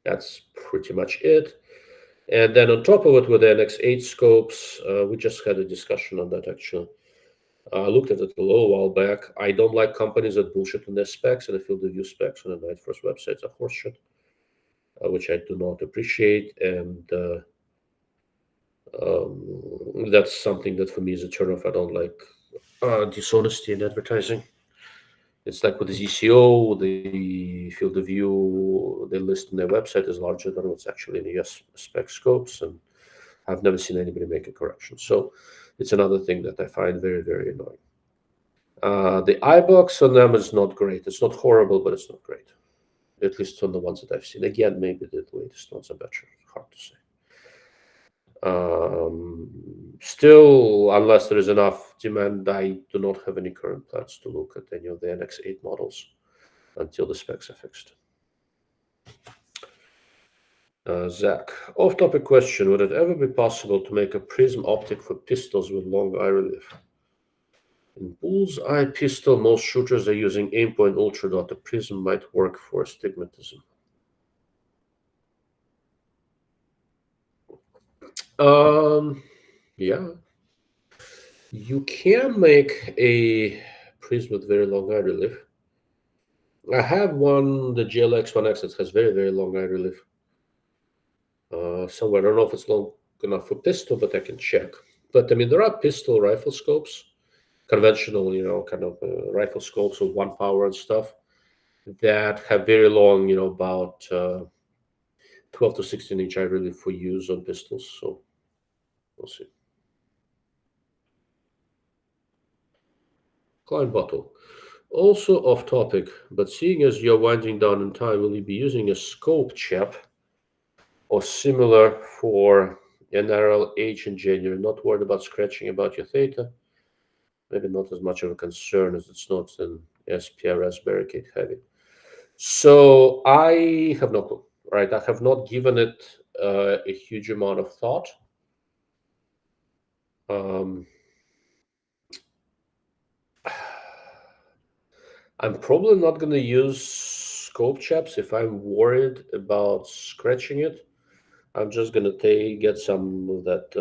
That's pretty much it. And then on top of it, with the NX8 scopes, we just had a discussion on that actually. I looked at it a little while back. I don't like companies that bullshit on their specs, and I feel the view specs on the Nightforce websites are horseshit, which I do not appreciate. And that's something that for me is a turnoff. I don't like dishonesty in advertising. It's like with the ZCO, the field of view they list on their website is larger than what's actually in the US spec scopes, and I've never seen anybody make a correction. So it's another thing that I find very, very annoying. The iBox on them is not great. It's not horrible, but it's not great. At least on the ones that I've seen. Again, maybe the latest ones are better. Hard to say. Still, unless there is enough demand, I do not have any current plans to look at any of the NX8 models until the specs are fixed. Zach, off-topic question. Would it ever be possible to make a prism optic for pistols with long eye relief? In bullseye pistol, most shooters are using aimpoint ultra dot. The prism might work for astigmatism. Yeah. You can make a prism with very long eye relief. I have one, the GLX1X, that has very, very long eye relief. Somewhere, I don't know if it's long enough for pistol, but I can check. But I mean, there are pistol rifle scopes, conventional, kind of rifle scopes with one power and stuff that have very long, about 12 to 16-inch eye relief for use on pistols. So we'll see. Klein bottle. Also off topic, but seeing as you're winding down in time, will you be using a scope chap or similar for NRL-H in January? Not worried about scratching about your theta? Maybe not as much of a concern as it's not an SPRS barricade heavy. So I have no clue, right? I have not given it a huge amount of thought. I'm probably not going to use scope chaps, if I'm worried about scratching it, I'm just gonna get some of that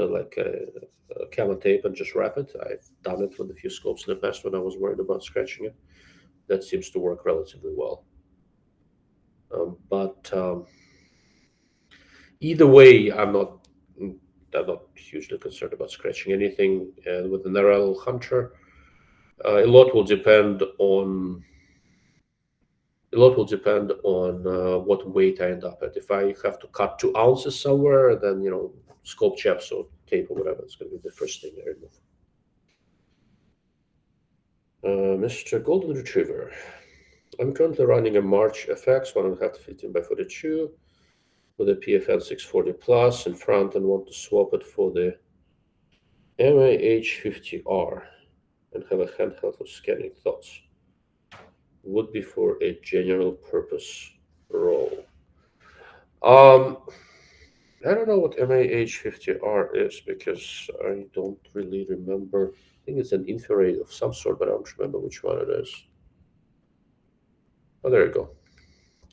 camera tape and just wrap it. I've done it with a few scopes in the past when I was worried about scratching it. That seems to work relatively well. But either way, I'm not hugely concerned about scratching anything. And with the Narelle Hunter, a lot will depend on what weight I end up at. If I have to cut 2 ounces somewhere, then scope chaps or tape or whatever, it's going to be the first thing I remove. Mr. Golden Retriever. I'm currently running a March FX 1.5 to 15 by 42 with a PFN 640 plus in front and want to swap it for the MAH50R and have a handheld for scanning. Thoughts? Would be for a general purpose role. I don't know what MAH50R is because I don't really remember. I think it's an infrared of some sort, but I don't remember which one it is. Oh, there you go.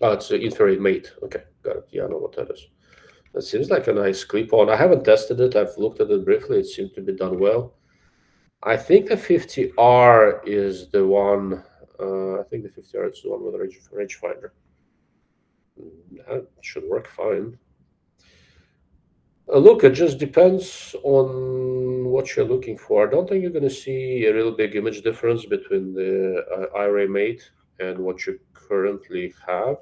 Oh, it's an infrared mate. Okay, got it. Yeah, I know what that is. That seems like a nice clip-on. I haven't tested it. I've looked at it briefly. It seemed to be done well. I think the 50R is the one. I think the 50R is the one with a rangefinder. That should work fine. Look, it just depends on what you're looking for. I don't think you're going to see a real big image difference between the IRA Mate and what you currently have.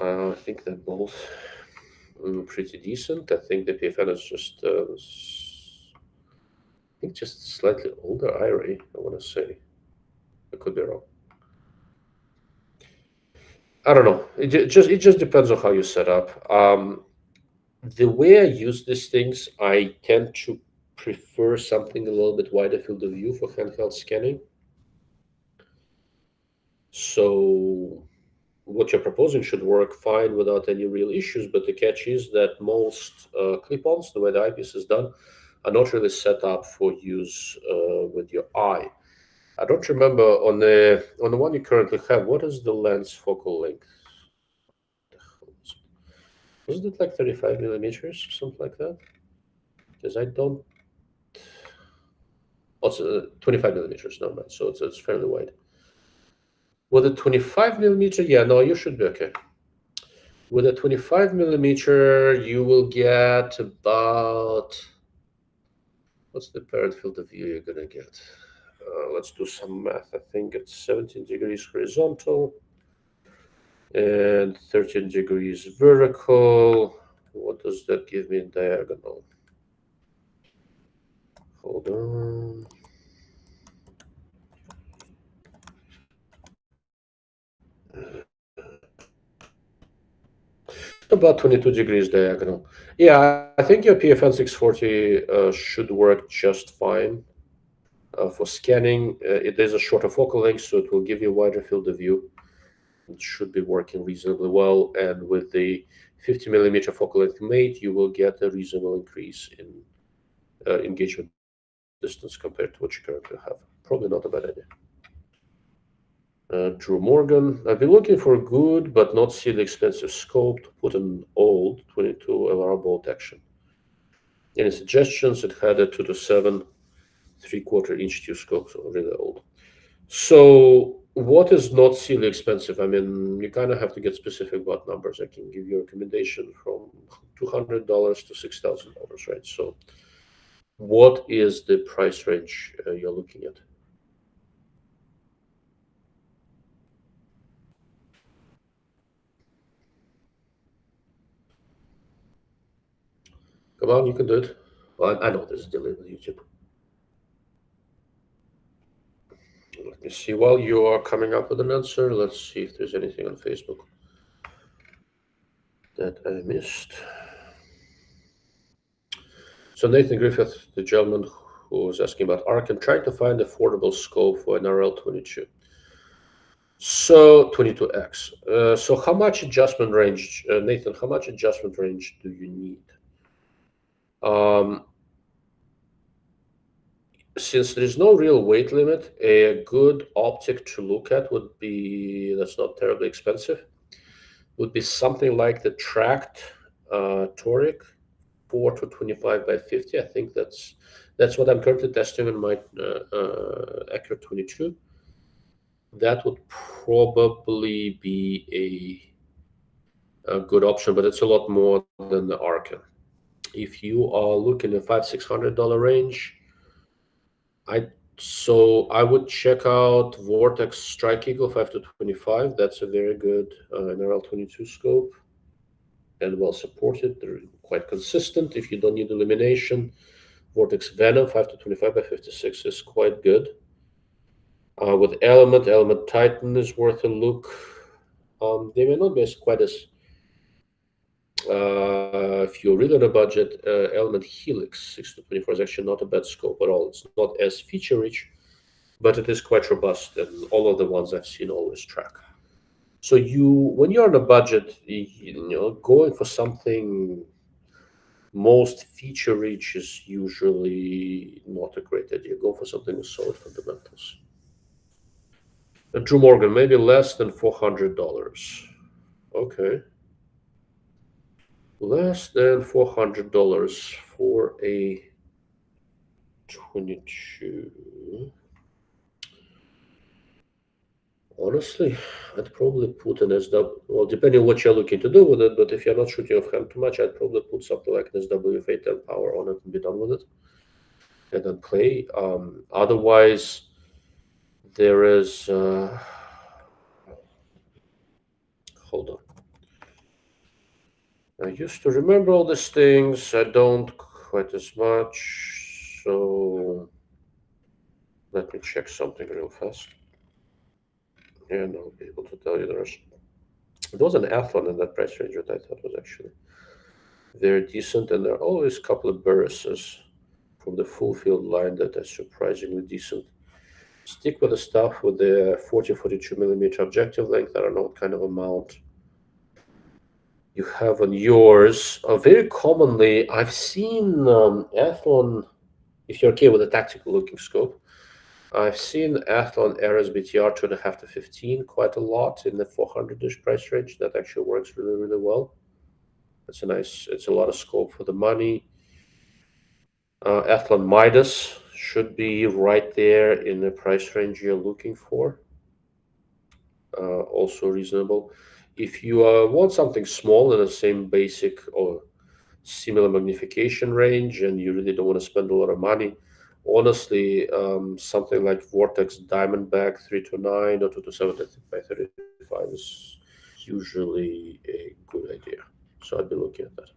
I think they're both pretty decent. I think the PFN is just, I think just slightly older IRA, I want to say. I could be wrong. I don't know. It just depends on how you set up. The way I use these things, I tend to prefer something a little bit wider field of view for handheld scanning. So what you're proposing should work fine without any real issues, but the catch is that most clip-ons, the way the eyepiece is done, are not really set up for use with your eye. I don't remember on the one you currently have, what is the lens focal length? Wasn't it like 35 millimeters or something like that? Because I don't. Oh, it's 25 millimeters, no man. So it's fairly wide. With a 25 millimeter, yeah, no, you should be okay. With a 25 millimeter, you will get about, what's the parent field of view you're gonna get? Let's do some math. I think it's 17 degrees horizontal and 13 degrees vertical. What does that give me in diagonal? Hold on. About 22 degrees diagonal. Yeah, I think your PFN 640 should work just fine for scanning. It is a shorter focal length, so it will give you a wider field of view. It should be working reasonably well. And with the 50 millimeter focal length mate, you will get a reasonable increase in engagement distance compared to what you currently have. Probably not a bad idea. Drew Morgan. I've been looking for a good but not silly expensive scope to put an old 22 LR bolt action. Any suggestions? It had a 2:7 3/4 inch tube scope, so really old. So what is not silly expensive? I mean, you kind of have to get specific about numbers. I can give you a recommendation from $200 to $6,000, right? So what is the price range you're looking at? Come on, you can do it. Well, I know there's a delay with YouTube. Let me see. While you are coming up with an answer, let's see if there's anything on Facebook that I missed. So Nathan Griffith, the gentleman who was asking about ARC, and trying to find affordable scope for an RL22. So 22X. So how much adjustment range, Nathan? How much adjustment range do you need? Since there is no real weight limit, a good optic to look at would be, that's not terribly expensive, would be something like the tracked toric 4 to 25 by 50. I think that's what I'm currently testing in my Accurate 22. That would probably be a good option, but it's a lot more than the Arcan. If you are looking at $500-600 range, I would check out Vortex Strike Eagle 5 to 25. That's a very good NRL22 scope and well supported. They're quite consistent. If you don't need illumination, Vortex Venom 5 to 25 by 56 is quite good. With Element Titan is worth a look. They may not be quite as if you're really on a budget, Element Helix 6 to 24 is actually not a bad scope at all. It's not as feature rich, but it is quite robust, and all of the ones I've seen always track. So when you're on a budget, going for something most feature rich is usually not a great idea. Go for something with solid fundamentals. Drew Morgan, maybe less than $400. Okay. Less than $400 for a 22. Honestly, I'd probably put an SW. Well, depending on what you're looking to do with it, but if you're not shooting off hand too much, I'd probably put something like an SWF 10 power on it and be done with it, and then play. Otherwise, there is. Hold on. I used to remember all these things. I don't quite as much. So let me check something real fast. And I'll be able to tell you the rest. There was an Athlon in that price range that I thought was actually very decent, and there are always a couple of Burrises from the full field line that are surprisingly decent. Stick with the stuff with the 40-42 millimeter objective length. I don't know what kind of a mount you have on yours. Very commonly, I've seen Athlon, if you're okay with a tactical looking scope, I've seen Athlon Eras BTR 2.5 to 15 quite a lot in the 400-ish price range. That actually works really, really well. It's a lot of scope for the money. Athlon Midas should be right there in the price range you're looking for. Also reasonable. If you want something small in the same basic or similar magnification range and you really don't want to spend a lot of money, honestly, something like Vortex Diamondback 3 to 9 or 2 to 7 by 35 is usually a good idea. So I'd be looking at that.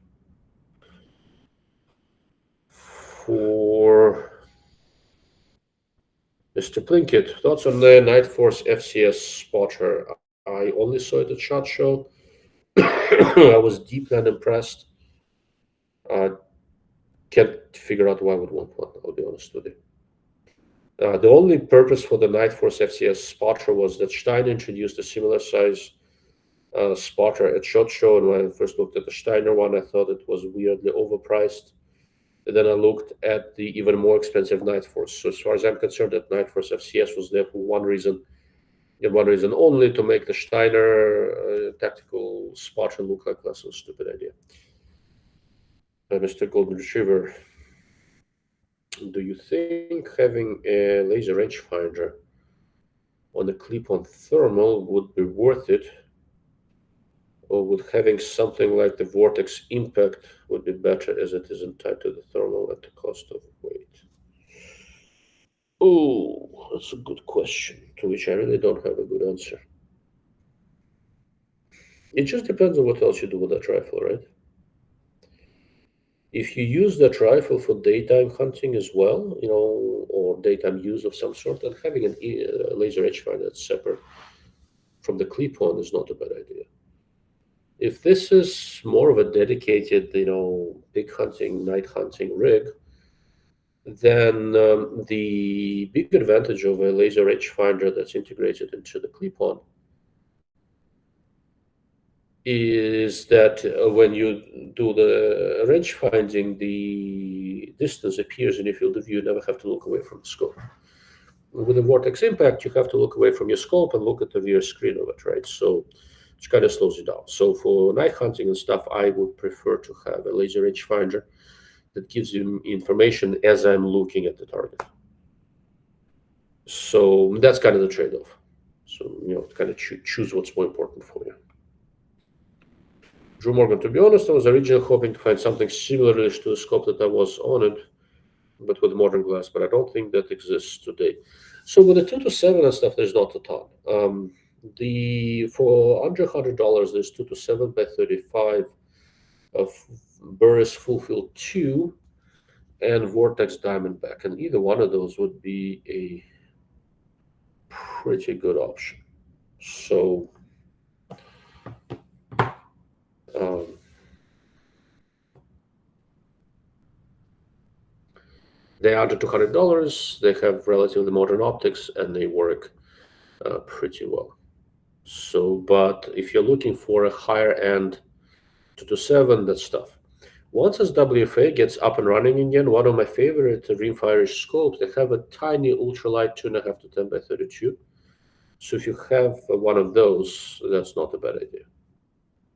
For Mr. Plinkett, thoughts on the Night Force FCS spotter? I only saw it at SHOT Show. I was deeply unimpressed. Can't figure out why I would want one, I'll be honest with you. The only purpose for the Night Force FCS spotter was that Steiner introduced a similar size spotter at SHOT Show, and when I first looked at the Steiner one, I thought it was weirdly overpriced. And then I looked at the even more expensive Night Force. So as far as I'm concerned, that Night Force FCS was there for one reason, and one reason only, to make the Steiner tactical spotter look like less of a stupid idea. Mr. Golden Retriever, do you think having a laser rangefinder on a clip-on thermal would be worth it, or would having something like the Vortex Impact would be better as it isn't tied to the thermal at the cost of weight? Oh, that's a good question, to which I really don't have a good answer. It just depends on what else you do with that rifle, right? If you use that rifle for daytime hunting as well, or daytime use of some sort, then having a laser rangefinder that's separate from the clip-on is not a bad idea. If this is more of a dedicated, big hunting, night hunting rig, then the big advantage of a laser rangefinder that's integrated into the clip-on is that when you do the range finding, the distance appears in your field of view, you never have to look away from the scope. With the vortex impact, you have to look away from your scope and look at the rear screen of it, right? So which kind of slows you down. So for night hunting and stuff, I would prefer to have a laser rangefinder that gives you information as I'm looking at the target. So that's kind of the trade-off. So, kind of choose what's more important for you. Drew Morgan, to be honest, I was originally hoping to find something similar to the scope that I was on it, but with modern glass, but I don't think that exists today. So with the 2 to 7 and stuff, there's not a ton. For under $100, there's 2 to 7 by 35 of Burris Full Field 2 and Vortex Diamondback, and either one of those would be a pretty good option. So they are under $200. They have relatively modern optics, and they work pretty well. So, but if you're looking for a higher end 2 to 7, that stuff. Once SWFA gets up and running again, one of my favorite rimfire scopes, they have a tiny ultralight 2.5 to 10 by 32. So if you have one of those, that's not a bad idea.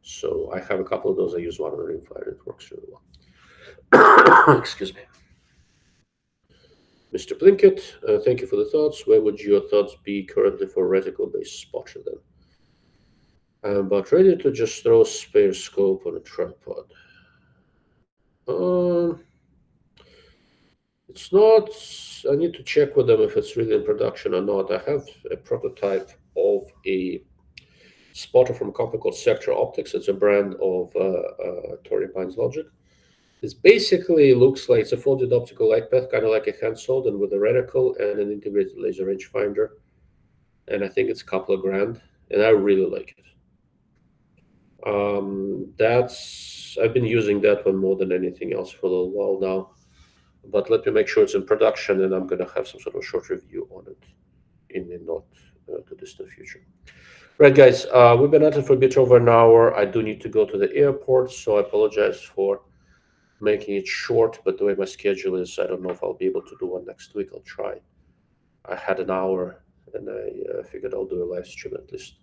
So I have a couple of those. I use one on the rimfire. It works really well. Excuse me. Mr. Plinkett, thank you for the thoughts. Where would your thoughts be currently for reticle-based spotter then? I'm about ready to just throw a spare scope on a tripod. It's not. I need to check with them if it's really in production or not. I have a prototype of a spotter from a company called Sector Optics. It's a brand of Torrey Pines Logic. It basically looks like it's a folded optical light path, kind of like a handsold, and with a reticle and an integrated laser rangefinder. And I think it's a couple of grand, and I really like it. I've been using that one more than anything else for a little while now. But let me make sure it's in production, and I'm going to have some sort of short review on it in the not too distant future. Right, guys, we've been at it for a bit over an hour. I do need to go to the airport, so I apologize for making it short, but the way my schedule is, I don't know if I'll be able to do one next week. I'll try. I had an hour, and I figured I'll do a live stream at least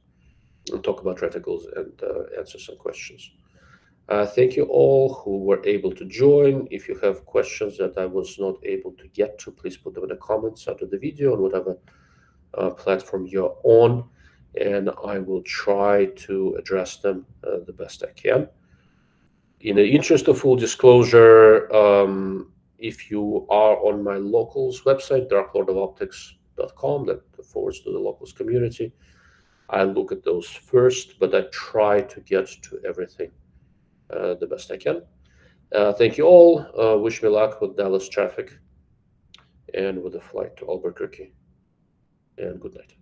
and talk about reticles and answer some questions. Thank you all who were able to join. If you have questions that I was not able to get to, please put them in the comments under the video on whatever platform you're on, and I will try to address them the best I can. In the interest of full disclosure, if you are on my locals website, darklordofoptics.com, that forwards to the locals community, I look at those first, but I try to get to everything the best I can. Thank you all. Wish me luck with Dallas traffic and with the flight to Albuquerque. And good night.